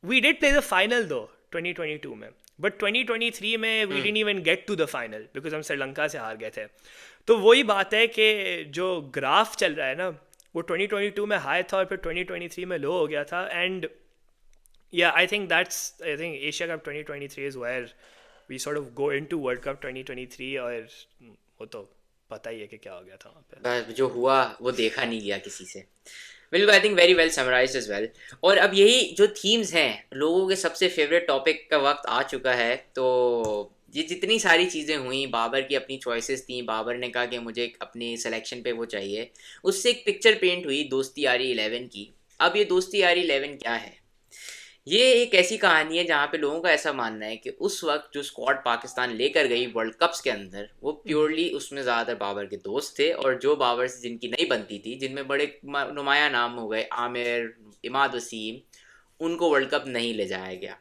we did play the final दो 2022 में, बट 2023 में we didn't even get to the final because हम श्रीलंका से हार गए थे। तो वही बात है कि जो ग्राफ चल रहा है ना वो 2022 में हाई था और फिर 2023 में लो हो गया था। And I think Asia cup 2023 is where we sort of go into world cup 2023 और वो तो पता ही है कि क्या हो गया था वहाँ पे। बस जो हुआ वो देखा नहीं गया किसी से। बिल्कुल, I think very well summarized as well. और अब यही जो थीम्स हैं, लोगों के सबसे फेवरेट टॉपिक का वक्त आ चुका है। तो ये जितनी सारी चीज़ें हुई, बाबर की अपनी चॉइसेस थी, बाबर ने कहा कि मुझे अपनी सिलेक्शन पे वो चाहिए, उससे एक पिक्चर पेंट हुई दोस्ती यारी 11 की। अब ये दोस्ती यारी 11 क्या है? ये एक ऐसी कहानी है जहाँ पे लोगों का ऐसा मानना है कि उस वक्त जो स्क्वाड पाकिस्तान लेकर गई वर्ल्ड कप्स के अंदर, वो प्योरली उसमें ज़्यादातर बाबर के दोस्त थे, और जो बाबर से जिनकी नहीं बनती थी, जिनमें बड़े नुमाया नाम हो गए आमिर, इमाद वसीम, उनको वर्ल्ड कप नहीं ले जाया गया।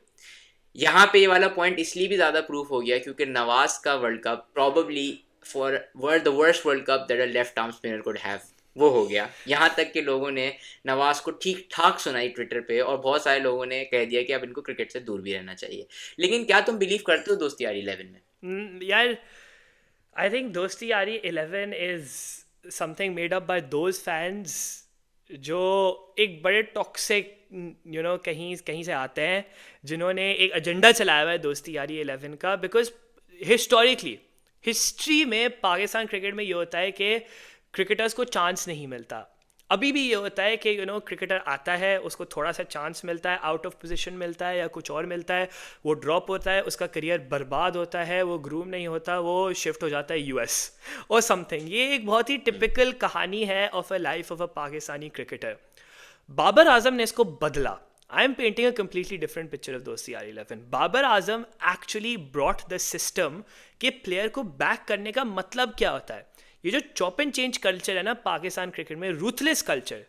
यहाँ पे ये वाला पॉइंट इसलिए भी ज़्यादा प्रूफ हो गया क्योंकि नवाज का world cup probably for the worst world cup that a left arm spinner could have, वो हो गया। यहाँ तक कि लोगों ने नवाज को ठीक ठाक सुनाई ट्विटर पे, और बहुत सारे लोगों ने कह दिया कि अब इनको क्रिकेट से दूर भी रहना चाहिए। लेकिन क्या तुम बिलीव करते हो दोस्ती यारी 11 में? यार आई थिंक दोस्ती यारी 11 is something made up by those fans जो एक बड़े टॉक्सिक कहीं कहीं से आते हैं, जिन्होंने एक एजेंडा चलाया हुआ है दोस्ती यारी 11 का। बिकॉज हिस्ट्री में पाकिस्तान क्रिकेट में ये होता है कि क्रिकेटर्स को चांस नहीं मिलता। अभी भी ये होता है कि क्रिकेटर आता है, उसको थोड़ा सा चांस मिलता है, आउट ऑफ पोजीशन मिलता है या कुछ और मिलता है, वो ड्रॉप होता है, उसका करियर बर्बाद होता है, वो ग्रूम नहीं होता, वो शिफ्ट हो जाता है यूएस और समथिंग। ये एक बहुत ही टिपिकल कहानी है of a life of a Pakistani cricketer. Babar Azam ने इसको बदला। I am painting a completely different picture of दोस्ती यारी 11। Babar Azam actually brought the system के प्लेयर को बैक करने का मतलब क्या होता है। ये जो चॉप एंड चेंज कल्चर है ना पाकिस्तान क्रिकेट में, रूथलेस कल्चर,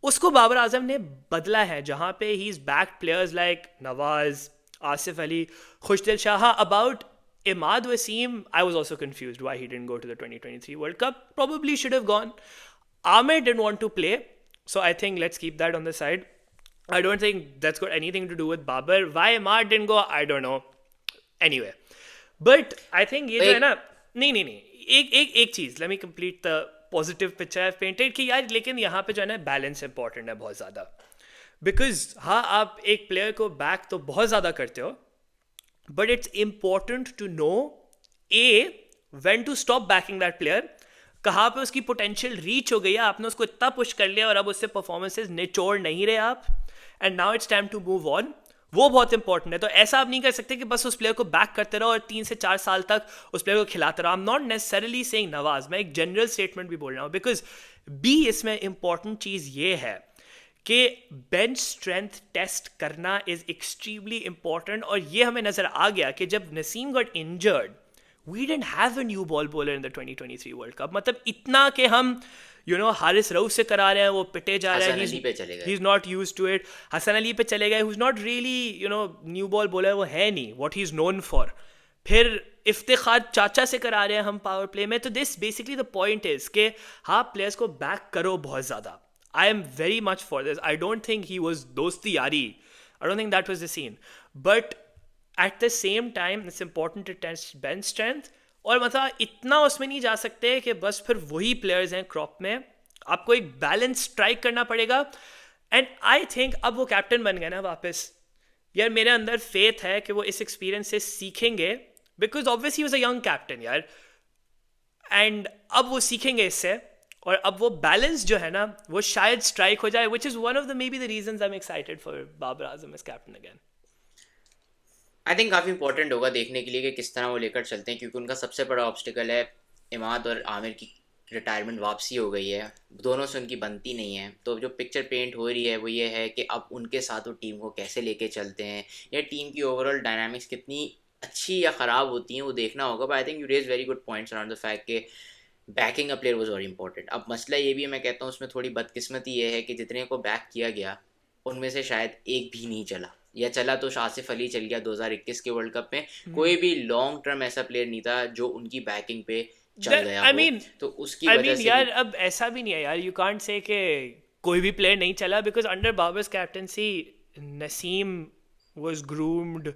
उसको बाबर आजम ने बदला है, जहाँ पे ही is back players like Nawaz, Asif Ali, Khushdil Shah. About Imad Wasim, I was also confused why he didn't go to the 2023 World Cup. Probably should have gone. Amir didn't want to play, so I think let's keep that on the side. I don't think that's got anything to do with Babar. Why Imad didn't go, I don't know. Anyway, but I think ये जो है ना, नहीं एक चीज़, let me complete the positive picture I've painted कि यार लेकिन यहाँ पे जो है ना बैलेंस इंपॉर्टेंट है बहुत ज़्यादा। बिकॉज हाँ, आप एक प्लेयर को बैक तो बहुत ज़्यादा करते हो, but it's important to know when to stop backing that player, कहाँ पे उसकी पोटेंशियल रीच हो गई है, आपने उसको इतना पुश कर लिया और अब उससे परफॉर्मेंसेज निचोड़ नहीं रहे आप, and now it's time to move on. वो बहुत इंपॉर्टेंट है। तो ऐसा आप नहीं कर सकते कि बस उस प्लेयर को बैक करते रहो और 3 से 4 साल तक उस प्लेयर को खिलाते रहो। आई am not necessarily saying Nawaz, मैं एक जनरल स्टेटमेंट भी बोल रहा हूँ। बिकॉज इसमें इंपॉर्टेंट चीज़ ये है कि बेंच स्ट्रेंथ टेस्ट करना इज एक्सट्रीमली इंपॉर्टेंट। और ये हमें नजर आ गया कि जब Naseem got injured, we didn't have a new ball bowler in the 2023 world cup. मतलब इतना कि हम हारिस रऊफ से करा रहे हैं, वो पिटे जा रहे हैं, he is not used to it. Hasan Ali पे चले गए, who is not really new ball bowler, वो है नहीं what he is known for. फिर इफ्तिखार चाचा से करा रहे हैं हम पावर प्ले में। तो this basically the point is कि हाँ, प्लेयर्स को बैक करो बहुत ज़्यादा। I am very much for this. I don't think he was dosti yari. I don't think that was the scene. But at the same time, it's important to test bench strength. और मतलब इतना उसमें नहीं जा सकते कि बस फिर वही प्लेयर्स हैं क्रॉप में। आपको एक बैलेंस स्ट्राइक करना पड़ेगा। एंड आई थिंक अब वो कैप्टन बन गए ना वापस, यार मेरे अंदर फेथ है कि वो इस एक्सपीरियंस से सीखेंगे। Because obviously he was a young captain यार, एंड अब वो सीखेंगे इससे, और अब वो बैलेंस जो है ना वो शायद स्ट्राइक हो जाए, which is one of the maybe the reasons I am excited for Babar Azam as captain again. I think काफ़ी इंपॉर्टेंट होगा देखने के लिए कि किस तरह वो लेकर चलते हैं, क्योंकि उनका सबसे बड़ा ऑब्स्टिकल है इमाद और आमिर की रिटायरमेंट वापसी हो गई है, दोनों से उनकी बनती नहीं है। तो जो पिक्चर पेंट हो रही है वो ये है कि अब उनके साथ वो टीम को कैसे लेके चलते हैं, या टीम की ओवरऑल डायनामिक्स कितनी अच्छी या ख़राब होती हैं वो देखना होगा, but I think you raise very good points around the fact कि backing a player was very important. अब मसला ये भी है, मैं कहता हूँ उसमें थोड़ी बदकिस्मती ये है कि जितने को बैक किया गया उनमें से शायद एक भी नहीं चला, या चला तो आसिफ अली चल गया 2021 के वर्ल्ड कप में। कोई भी लॉन्ग टर्म ऐसा प्लेयर नहीं था जो उनकी बैकिंग पे चल गया आई हो, मीन तो उसकी वजह से यार भी। अब ऐसा भी नहीं है यार, यू कांट से कि कोई भी प्लेयर नहीं चला, because under Babar's captaincy Naseem was groomed.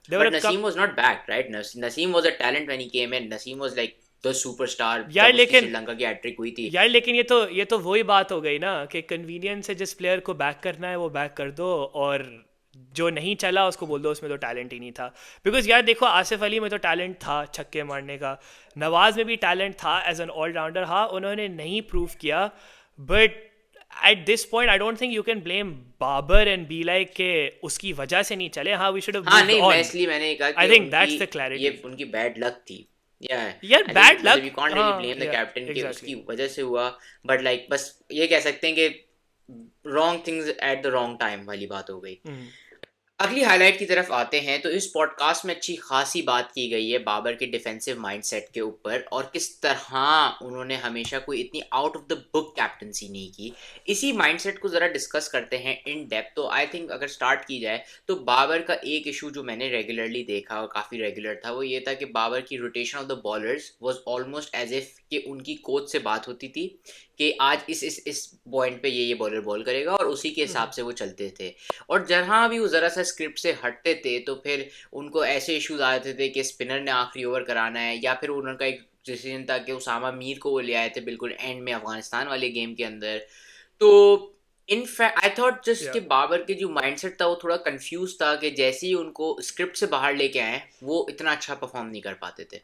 There were but a Naseem couple. Was not back right, Naseem was a talent when he came in, Naseem was like the superstar यार जब उसकी लेकिन श्रीलंका की हैट्रिक हुई थी। लेकिन ये तो वही बात हो गई ना कि कन्वीनियंस से जिस प्लेयर को बैक करना है वो बैक कर दो, और जो नहीं चला उसको बोल दो उसमें तो टैलेंट ही नहीं था। बिकॉज यार देखो, आसिफ अली में तो टैलेंट था छक्के मारने का, नवाज में भी टैलेंट था एज एन ऑलराउंडर, हाँ उन्होंने नहीं प्रूव किया, but at this point I don't think you can blame Babar and be like के उसकी वजह से नहीं चले, हाँ वी शुड हैव हाँ मूव्ड नहीं, मैं ऑन। इसलिए मैंने कहा आई कि थिंक उनकी दैट्स द ये क्लैरिटी। उनकी बैड लक थी। या यार आई थिंक बैड मतलब लक, यू कांट रियली हाँ ब्लेम द या कैप्टन कि एग्जैक्टली। उसकी वजह से हुआ, बट लाइक बस ये कह सकते हैं कि wrong things at the wrong time वाली बात हो गई। अगली हाईलाइट की तरफ आते हैं, तो इस पॉडकास्ट में अच्छी खासी बात की गई है बाबर के डिफेंसिव माइंडसेट के ऊपर और किस तरह उन्होंने हमेशा कोई इतनी out of the book captaincy नहीं की। इसी माइंडसेट को ज़रा डिस्कस करते हैं इन डेप्थ। तो आई थिंक अगर स्टार्ट की जाए तो बाबर का एक इशू जो मैंने रेगुलरली देखा और काफ़ी रेगुलर था वो ये था कि बाबर की rotation of the bowlers was almost as if कि उनकी कोच से बात होती थी कि आज इस पॉइंट पे ये बॉलर बॉल करेगा और उसी के हिसाब से वो चलते थे। और जहाँ भी वो ज़रा सा स्क्रिप्ट से हटते थे तो फिर उनको ऐसे इश्यूज आते थे कि स्पिनर ने आखिरी ओवर कराना है, या फिर उनका एक डिसीजन था कि उसामा मीर को वो ले आए थे बिल्कुल एंड में अफगानिस्तान वाले गेम के अंदर। तो in fact I thought just या कि बाबर के जो माइंडसेट था वो थोड़ा कंफ्यूज था कि जैसे ही उनको स्क्रिप्ट से बाहर लेके आए वो इतना अच्छा परफॉर्म नहीं कर पाते थे।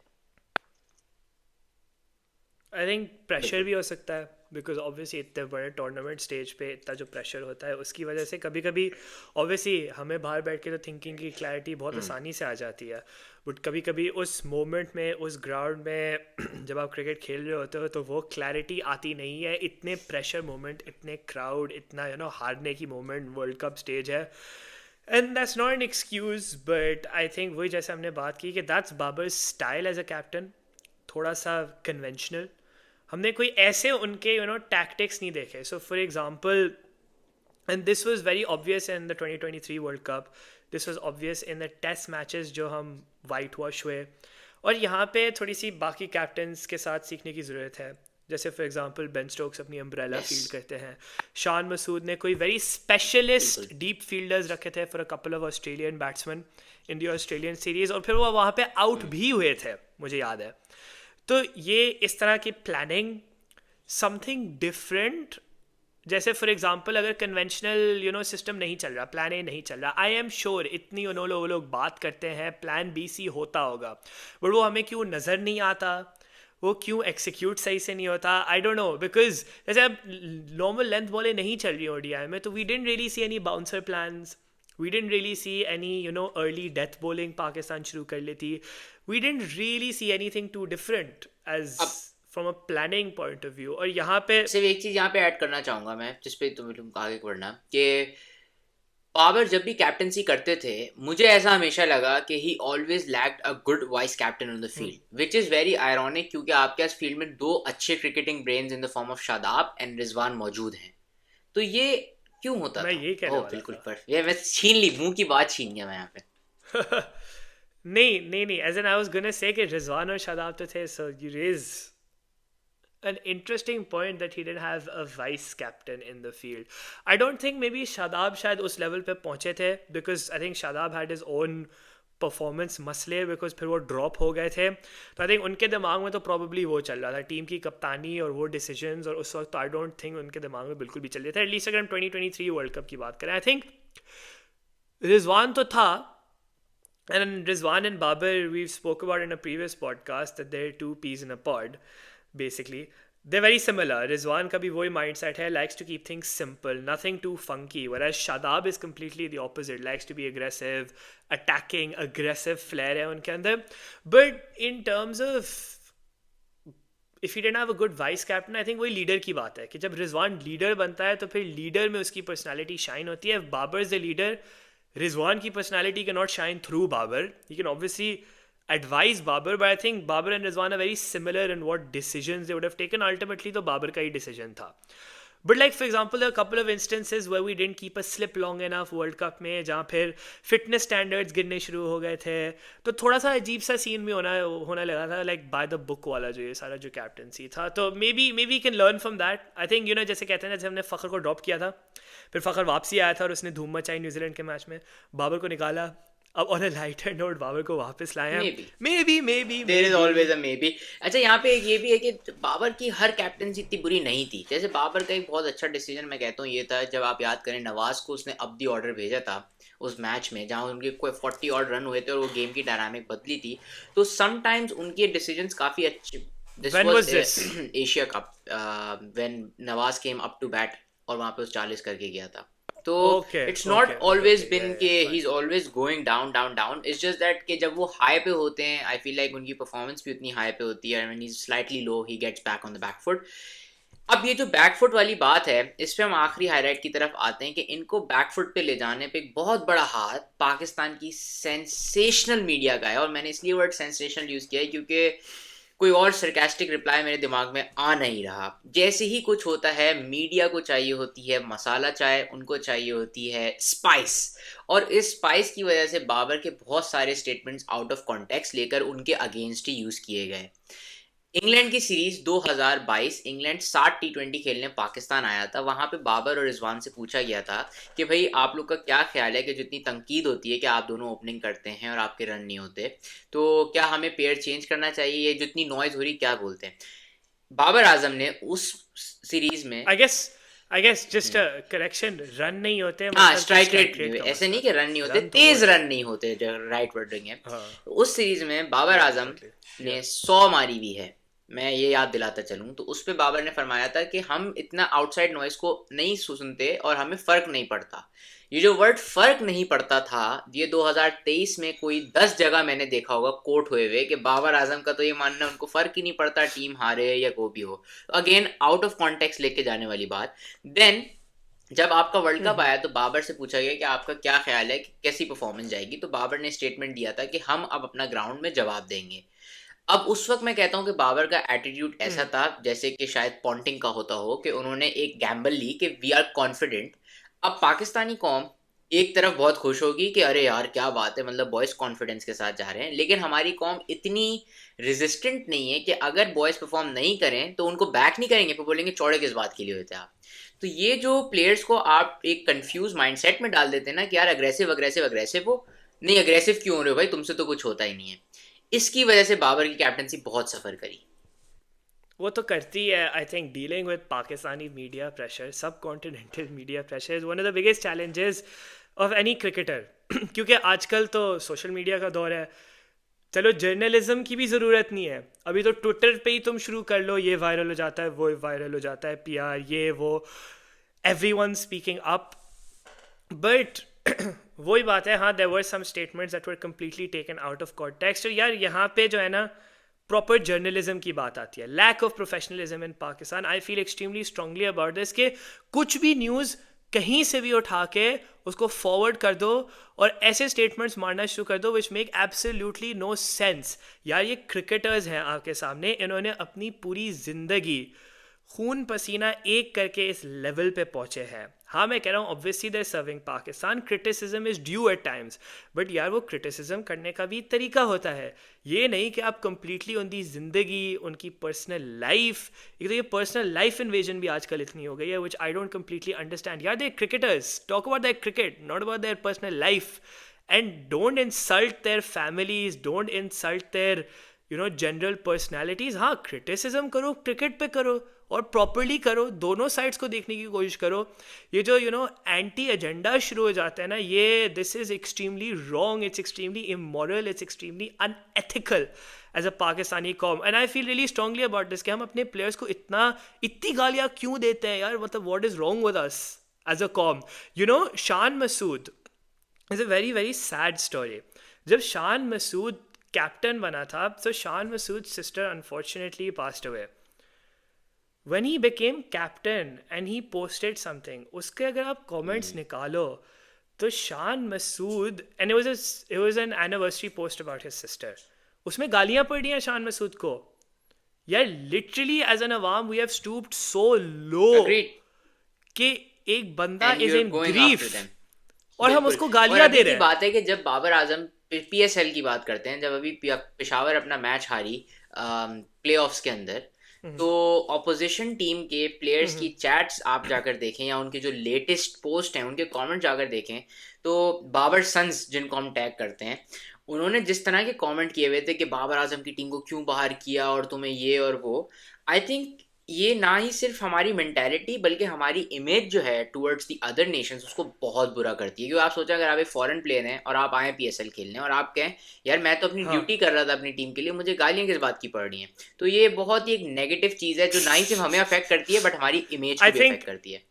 आई थिंक प्रेशर बिल्कुल। भी हो सकता है, बिकॉज ऑब्वियसली इतने बड़े टूर्नामेंट स्टेज पे इतना जो प्रेशर होता है उसकी वजह से कभी कभी ऑब्वियसली हमें बाहर बैठ के तो थिंकिंग की क्लैरिटी बहुत आसानी से आ जाती है, बट कभी कभी उस मोमेंट में उस ग्राउंड में जब आप क्रिकेट खेल रहे होते हो तो वो क्लैरिटी आती नहीं है, इतने प्रेशर मोमेंट, इतने क्राउड, इतना हारने की मोमेंट, वर्ल्ड कप स्टेज है। And that's not an excuse, but I think वही जैसे हमने बात की कि that's Babar style as a captain, थोड़ा सा कन्वेंशनल। हमने कोई ऐसे उनके टैक्टिक्स नहीं देखे। So for example, and this was very obvious in the 2023 world cup, this was obvious in the test matches जो हम वाइट वॉश हुए, और यहाँ पे थोड़ी सी बाकी कैप्टन्स के साथ सीखने की ज़रूरत है। जैसे फॉर एग्जांपल बेन स्टोक्स अपनी अम्ब्रेला यस फील्ड करते हैं, शान मसूद ने कोई वेरी स्पेशलिस्ट बिल्कुल। डीप फील्डर्स रखे थे for a couple of Australian batsman in the Australian series, और फिर वो वहाँ पे आउट भी हुए थे, मुझे याद है। तो ये इस तरह की प्लानिंग, समथिंग डिफरेंट, जैसे फॉर एग्जांपल अगर कन्वेंशनल सिस्टम नहीं चल रहा, प्लान ए नहीं चल रहा, आई एम श्योर इतनी उन्होंने वो लोग बात करते हैं प्लान बी सी होता होगा, बट वो हमें क्यों नज़र नहीं आता, वो क्यों एक्सिक्यूट सही से नहीं होता, आई डोंट नो। बिकॉज जैसे अब नॉर्मल लेंथ बॉलें नहीं चल रही ओडीआई में, तो we didn't really see any bouncer plans, we didn't really see any early death bowling Pakistan शुरू कर लेती, we didn't really see anything too different as अब from a planning point of view। और यहाँ पे सिर्फ एक चीज़ यहाँ पे ऐड करना चाहूँगा मैं, जिस पे तुम आगे बढ़ना, कि बाबर जब भी कैप्टनसी करते थे मुझे ऐसा हमेशा लगा कि ही always lacked a good vice captain on the field, which is very ironic क्योंकि आपके पास फील्ड में दो अच्छे cricketing brains in the form of Shadab and Rizwan मौजूद हैं। तो ये क्यों होता मैं था? यही कहने ओह वाला बिल्कुल, था। पर ये मैं छीन ली, मुंह की बात छीन गया मैं यहाँ पे। नहीं, as an I was gonna say कि रिजवान और शादाब तो थे, so you raise an interesting point that he didn't have a vice captain in the field. I don't think maybe Shadab शायद उस लेवल पे पहुंचे थे, because I think Shadab had his own performance मसले, बिकॉज फिर वो ड्रॉप हो गए थे, तो आई थिंक उनके दिमाग में तो प्रॉब्ली वो चल रहा था टीम की कप्तानी और वो डिसीजंस, और उस वक्त तो आई डोंट थिंक उनके दिमाग में बिल्कुल भी चल रहे थे, एटलीस्ट अगर हम 2023 वर्ल्ड कप की बात करें। आई थिंक रिजवान तो था, and Rizwan and Babar, we've spoke about in a previous podcast that they're two peas in a pod, basically. They're very similar. Rizwan का भी वही mindset है, likes to keep things simple, nothing too funky, whereas Shadab is completely the opposite, likes to be aggressive, attacking, aggressive flair है उनके अंदर। But in terms of if he didn't have a good vice captain, I think वही लीडर की बात है कि जब रिजवान लीडर बनता है तो फिर लीडर में उसकी पर्सनालिटी शाइन होती है। Babar is the leader, Rizwan की personality cannot shine through Babar. He can obviously advise Babar, but I think Babar and Rizwan are very similar in what decisions they would have taken. Ultimately, तो Babar का ही decision था. But like for example, there are a couple of instances where we didn't keep a slip long enough World Cup में, जहाँ फिर fitness standards गिरने शुरू हो गए थे, तो थोड़ा सा अजीब सा सीन भी होने लगा था, like by the book वाला जो ये सारा जो कैप्टनसी था. तो maybe we can learn from that. I think जैसे कहते हैं ना, जैसे हमने फ़खर को ड्रॉप किया था, फिर फ़खर वापसी आया था और उसने धूम मचाई न्यूजीलैंड के मैच में, बाबर को निकाला, अब on a lighter note Babar को वापस लाया. Maybe. There is always a maybe. अच्छा, यहाँ पे एक ये भी है कि बाबर की हर कैप्टनसी इतनी बुरी नहीं थी. जैसे बाबर का एक बहुत अच्छा डिसीजन मैं कहता हूँ ये था, जब आप याद करें नवाज को उसने अब दी ऑर्डर भेजा था उस मैच में जहाँ उनके कोई 40 और रन हुए थे और वो गेम की डायनामिक बदली थी. तो समटाइम्स उनके डिसीजंस काफ़ी अच्छे. When was this? Asia cup, when Nawaz came up to bat और वहाँ पे उस 40 करके गया था. तो इट्स नॉट ऑलवेज बिन के he is always going down. It's just that कि जब वो हाई पे होते हैं, आई फील लाइक उनकी परफॉर्मेंस भी उतनी हाई पे होती है. When he is slightly low, he gets back on the back foot. अब ये जो बैकफुट वाली बात है, इस पे हम आखिरी हाईलाइट की तरफ आते हैं कि इनको बैकफुट पे ले जाने पे एक बहुत बड़ा हाथ पाकिस्तान की सेंसेशनल मीडिया का है. और मैंने इसलिए वर्ड सेंसेशनल यूज़ किया है क्योंकि कोई और सरकास्टिक रिप्लाई मेरे दिमाग में आ नहीं रहा. जैसे ही कुछ होता है, मीडिया को चाहिए होती है मसाला चाय, उनको चाहिए होती है स्पाइस. और इस स्पाइस की वजह से बाबर के बहुत सारे स्टेटमेंट्स आउट ऑफ कॉन्टेक्स्ट लेकर उनके अगेंस्ट ही यूज़ किए गए. इंग्लैंड की सीरीज 2022, इंग्लैंड 60 T20 खेलने पाकिस्तान आया था. वहां पे बाबर और रिजवान से पूछा गया था कि भाई आप लोग का क्या ख्याल है कि जितनी तंकीद होती है कि आप दोनों ओपनिंग करते हैं और आपके रन नहीं होते, तो क्या हमें पेयर चेंज करना चाहिए, ये जितनी नॉइज हो रही क्या बोलते हैं. बाबर आजम ने उस सीरीज में I guess just a correction, run नहीं होते, हाँ, मतलब स्ट्राइक strike रेट rate का ऐसे नहीं मतलब कि रन नहीं होते, रन तो तेज वो है. रन नहीं होते, जो राइट वर्डिंग है. हाँ, उस सीरीज में बाबर आजम exactly. ने Yeah. 100 मारी भी है. मैं ये याद दिलाता चलूं तो उस पे बाबर ने फरमाया था कि हम इतना आउटसाइड नॉइस को नहीं सुनते और हमें फर्क नहीं पड़ता. ये जो वर्ड फर्क नहीं पड़ता था, ये 2023 में कोई 10 जगह मैंने देखा होगा कोट हुए हुए कि बाबर आजम का तो ये मानना है उनको फर्क ही नहीं पड़ता टीम हारे या को भी हो. अगेन आउट ऑफ कॉन्टेक्स्ट लेके जाने वाली बात. देन जब आपका वर्ल्ड कप आया तो बाबर से पूछा गया कि आपका क्या ख्याल है कि कैसी परफॉर्मेंस जाएगी, तो बाबर ने स्टेटमेंट दिया था कि हम अब अपना ग्राउंड में जवाब देंगे. अब उस वक्त मैं कहता हूँ कि बाबर का एटीट्यूड ऐसा था जैसे कि शायद पॉन्टिंग का होता हो कि उन्होंने एक गैम्बल ली कि वी आर कॉन्फिडेंट. अब पाकिस्तानी कौम एक तरफ बहुत खुश होगी कि अरे यार क्या बात है, मतलब बॉयज कॉन्फिडेंस के साथ जा रहे हैं, लेकिन हमारी कौम इतनी रेजिस्टेंट नहीं है कि अगर बॉयज परफॉर्म नहीं करें तो उनको बैक नहीं करेंगे, फिर बोलेंगे चौड़े किस बात के लिए होते आप. तो ये जो प्लेयर्स को आप एक कंफ्यूज माइंडसेट में डाल देते हैं ना कि यार अग्रेसिव हो, नहीं अग्रेसिव क्यों हो रहे हो भाई, तुमसे तो कुछ होता ही नहीं है. इसकी वजह से बाबर की कैप्टनसी बहुत सफ़र करी. वो तो करती है. I think dealing with Pakistani media pressure, subcontinental media pressure is one of the biggest challenges of any cricketer. क्योंकि आजकल तो सोशल मीडिया का दौर है. चलो जर्नलिज्म की भी ज़रूरत नहीं है, अभी तो ट्विटर पे ही तुम शुरू कर लो, ये वायरल हो जाता है, वो वायरल हो जाता है, पीआर ये वो, एवरीवन स्पीकिंग अप. बट वही बात है, हाँ there were some statements that were completely taken out of context. और यार यहाँ पे जो है ना प्रॉपर जर्नलिज्म की बात आती है, lack of professionalism in Pakistan. I feel extremely strongly about this कि कुछ भी न्यूज़ कहीं से भी उठा के उसको फॉरवर्ड कर दो और ऐसे स्टेटमेंट्स मारना शुरू कर दो which make absolutely no sense. यार ये क्रिकेटर्स हैं आपके सामने, इन्होंने अपनी पूरी ज़िंदगी खून पसीना एक करके इस लेवल पे पहुंचे हैं. हाँ मैं कह रहा हूँ obviously they serving Pakistan, criticism is due eight times, but यार वो क्रिटिसिज्म करने का भी तरीका होता है. ये नहीं कि आप कंप्लीटली उनकी ज़िंदगी, उनकी पर्सनल लाइफ, एक तो ये पर्सनल लाइफ इन्वेजन भी आजकल इतनी हो गई है which I don't completely understand. यार they cricketers, talk about their cricket, not about their personal life, and don't insult their families, don't insult their general personalities. हाँ क्रिटिसिज्म करो, क्रिकेट पे करो और प्रॉपरली करो, दोनों साइड्स को देखने की कोशिश करो. ये जो एंटी एजेंडा शुरू हो जाता है ना, ये this is extremely wrong, it's extremely immoral, it's extremely unethical as a Pakistani कॉम. And I feel really strongly about this कि हम अपने प्लेयर्स को इतनी गालियाँ क्यों देते हैं यार, मतलब what is wrong with us as a कॉम. Shan Masood is a very very sad story. जब शान मसूद कैप्टन बना था, so Shan Masood's sister unfortunately passed away. When he became captain and he posted something, उसके अगर आप comments निकालो तो Shan Masood, and it was an anniversary post about his sister, उसमें गालियां पड़ रही हैं शान मसूद को. यार लिटरली एज एन अवाम we have stooped so low agreed. कि एक बंदा and is you are in going after grief them. और हम बिल्कुल. उसको और गालियां अभी दे की रहे हैं. बात है कि जब बाबर आजम पीएसएल की बात करते हैं, जब अभी पेशावर अपना मैच हारी प्लेऑफ्स के अंदर, तो ऑपोजिशन टीम के प्लेयर्स की चैट्स आप जाकर देखें या उनके जो लेटेस्ट पोस्ट हैं उनके कमेंट जाकर देखें, तो बाबर सन्स जिनको हम टैग करते हैं, उन्होंने जिस तरह के कमेंट किए हुए थे कि बाबर आजम की टीम को क्यों बाहर किया और तुम्हें ये और वो, आई थिंक ये ना ही सिर्फ हमारी मेंटेलिटी बल्कि हमारी इमेज जो है टुवर्ड्स द अदर नेशंस उसको बहुत बुरा करती है. क्योंकि आप सोचा अगर आप एक फॉरेन प्लेयर हैं और आप आए पीएसएल खेलने और आप कहें यार मैं तो अपनी हाँ. ड्यूटी कर रहा था अपनी टीम के लिए, मुझे गालियां किस बात की पड़ रही हैं, तो ये बहुत ही एक नेगेटिव चीज़ है जो ना ही सिर्फ हमें अफेक्ट करती है बट हमारी इमेज आई को भी थिंक अफेक्ट करती है.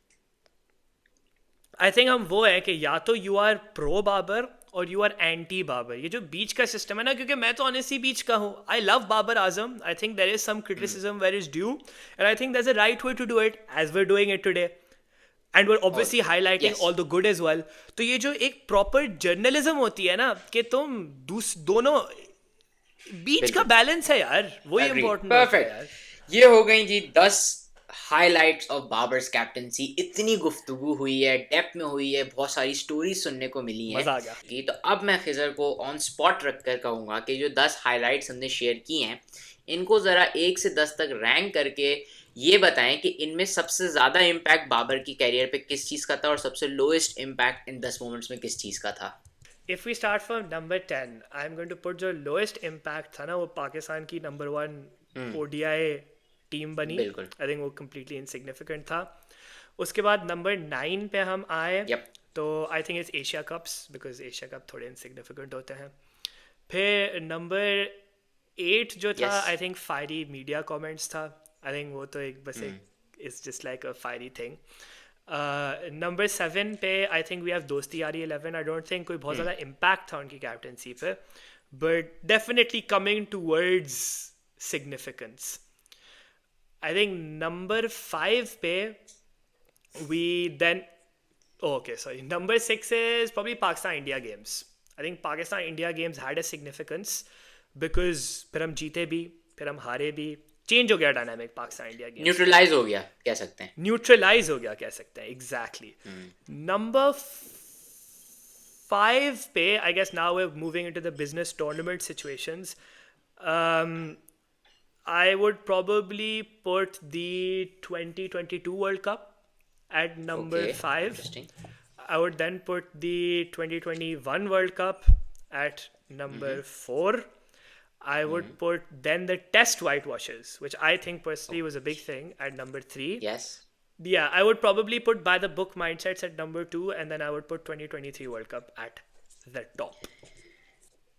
हम वो है कि या तो यू आर प्रो बाबर और यू आर एंटी बाबर. ये जो बीच का सिस्टम है ना, क्योंकि मैं तो ऑनेस्टली बीच का हूँ. I love Babar Azam. I think there is some criticism where is due and I think there is a right way to do it as we are doing it today and we're obviously highlighting yes. all the good as well. तो ये जो एक प्रॉपर जर्नलिज्म होती है ना कि तुम दोनों बीच का बैलेंस है यार, वही इंपॉर्टेंट है यार. परफेक्ट. ये हो गई जी 10 हाइलाइट्स ऑफ बाबर्स कैप्टनसी. इतनी गुफ्तगू हुई है, डेप्थ में हुई है, बहुत सारी स्टोरीज सुनने को मिली हैं मजा आ गया. तो अब मैं खिजर को ऑन स्पॉट रख कर कहूँगा कि जो 10 हाइलाइट्स हमने शेयर की हैं इनको ज़रा 1 से 10 तक रैंक करके ये बताएं कि इनमें सबसे ज़्यादा इम्पैक्ट बाबर की कैरियर पे किस चीज़ का था और सबसे लोएस्ट इम्पैक्ट इन 10 मोमेंट्स में किस चीज़ का था. If we start from number 10, I'm going to put जो lowest impact था ना वो पाकिस्तान की number 1 ODI टीम बनी. बिल्कुल. I think वो completely insignificant था. उसके बाद number 9 पे हम आए. Yep. तो I think it's Asia Cups because Asia Cup थोड़े insignificant होते हैं. फिर number 8 जो था Yes. I think fiery media comments था. I think वो तो एक बस एक it's just like a fiery thing. Number 7 पे आई थिंक वी हैव दोस्ती यारी 11. आई डोंट थिंक कोई बहुत ज़्यादा इम्पैक्ट था उनकी कैप्टनसी पे but definitely coming towards significance. I think number 5 पे we then okay sorry number 6 is probably Pakistan India games. I think Pakistan India games had a significance because फिर हम जीते भी फिर हम हारे भी. चेंज हो गया dynamic Pakistan India games. Neutralize हो गया कह सकते हैं. न्यूट्रलाइज हो गया कह सकते हैं. एग्जैक्टली. नंबर 5 पे I guess now we moving into the business tournament situations. I would probably put the 2022 World Cup at number Okay, 5. interesting. I would then put the 2021 World Cup at number 4. I would put then the test whitewashes, which I think personally was a big thing, at number 3. Yes. Yeah, I would probably put by the book mindsets at number 2, and then I would put 2023 World Cup at the top.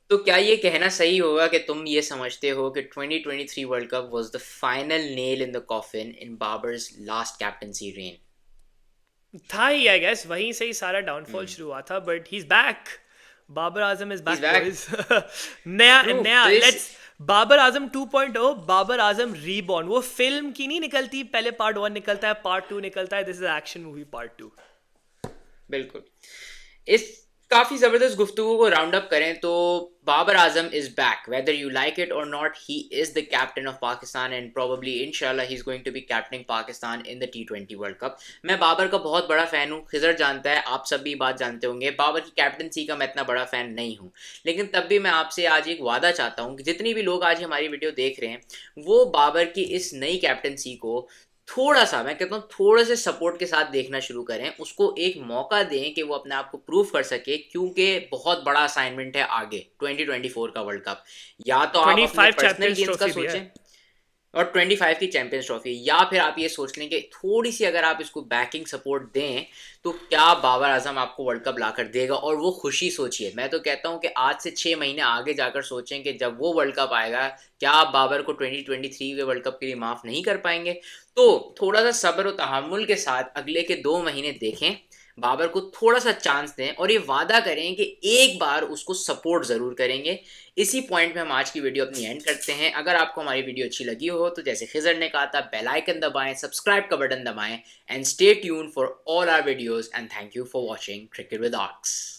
तो क्या ये कहना सही होगा कि तुम ये समझते हो कि 2023 world cup was the final nail in the coffin in Babar's last captaincy rain? था ही आई गेस, वहीं से ही सारा डाउनफॉल शुरू हुआ था, but he is back. Babar Azam is back back. Boys. नया True. नया तो इस- लेट्स बाबर आजम 2.0, बाबर आजम रीबॉर्न. वो फिल्म की नहीं निकलती, पहले पार्ट 1 निकलता है, पार्ट 2 निकलता है, this is action movie part 2. बिल्कुल. इस काफ़ी ज़बरदस्त गुफ्तगू को राउंड अप करें तो Babar Azam is back, whether you like it और not. He is the captain of Pakistan and probably इंशाल्लाह he is going to be captaining Pakistan in the T20 world cup. मैं बाबर का बहुत बड़ा फ़ैन हूँ, खिजर जानता है, आप सब भी बात जानते होंगे. बाबर की कैप्टनसी का मैं इतना बड़ा फ़ैन नहीं हूँ, लेकिन तब भी मैं आपसे आज एक वादा चाहता हूँ कि जितनी भी लोग आज हमारी वीडियो देख रहे हैं वो बाबर की इस नई कैप्टनसी को थोड़ा सा, मैं कहता हूँ थोड़े से सपोर्ट के साथ देखना शुरू करें, उसको एक मौका दें कि वो अपने आप को प्रूव कर सके, क्योंकि बहुत बड़ा असाइनमेंट है आगे 2024 का वर्ल्ड कप. या तो आप अपने 25 पर्सनल Champions गेम्स का Trophy भी है. सोचें और 25 की चैंपियंस ट्रॉफी, या फिर आप ये सोच लें कि थोड़ी सी अगर आप इसको बैकिंग सपोर्ट दें तो क्या बाबर आजम आपको वर्ल्ड कप ला कर देगा, और वो खुशी सोचिए. मैं तो कहता हूं कि आज से 6 महीने आगे जाकर सोचें कि जब वो वर्ल्ड कप आएगा क्या आप बाबर को 2023 के वर्ल्ड कप के लिए माफ़ नहीं कर पाएंगे. तो थोड़ा सा सब्र और तहम्मुल के साथ अगले के 2 महीने देखें. बाबर को थोड़ा सा चांस दें और ये वादा करें कि एक बार उसको सपोर्ट ज़रूर करेंगे। इसी पॉइंट में हम आज की वीडियो अपनी एंड करते हैं। अगर आपको हमारी वीडियो अच्छी लगी हो तो जैसे खिजर ने कहा था, बेल आइकन दबाएं, सब्सक्राइब का बटन दबाएं and stay tune for all our videos and thank you for watching cricket with arcs.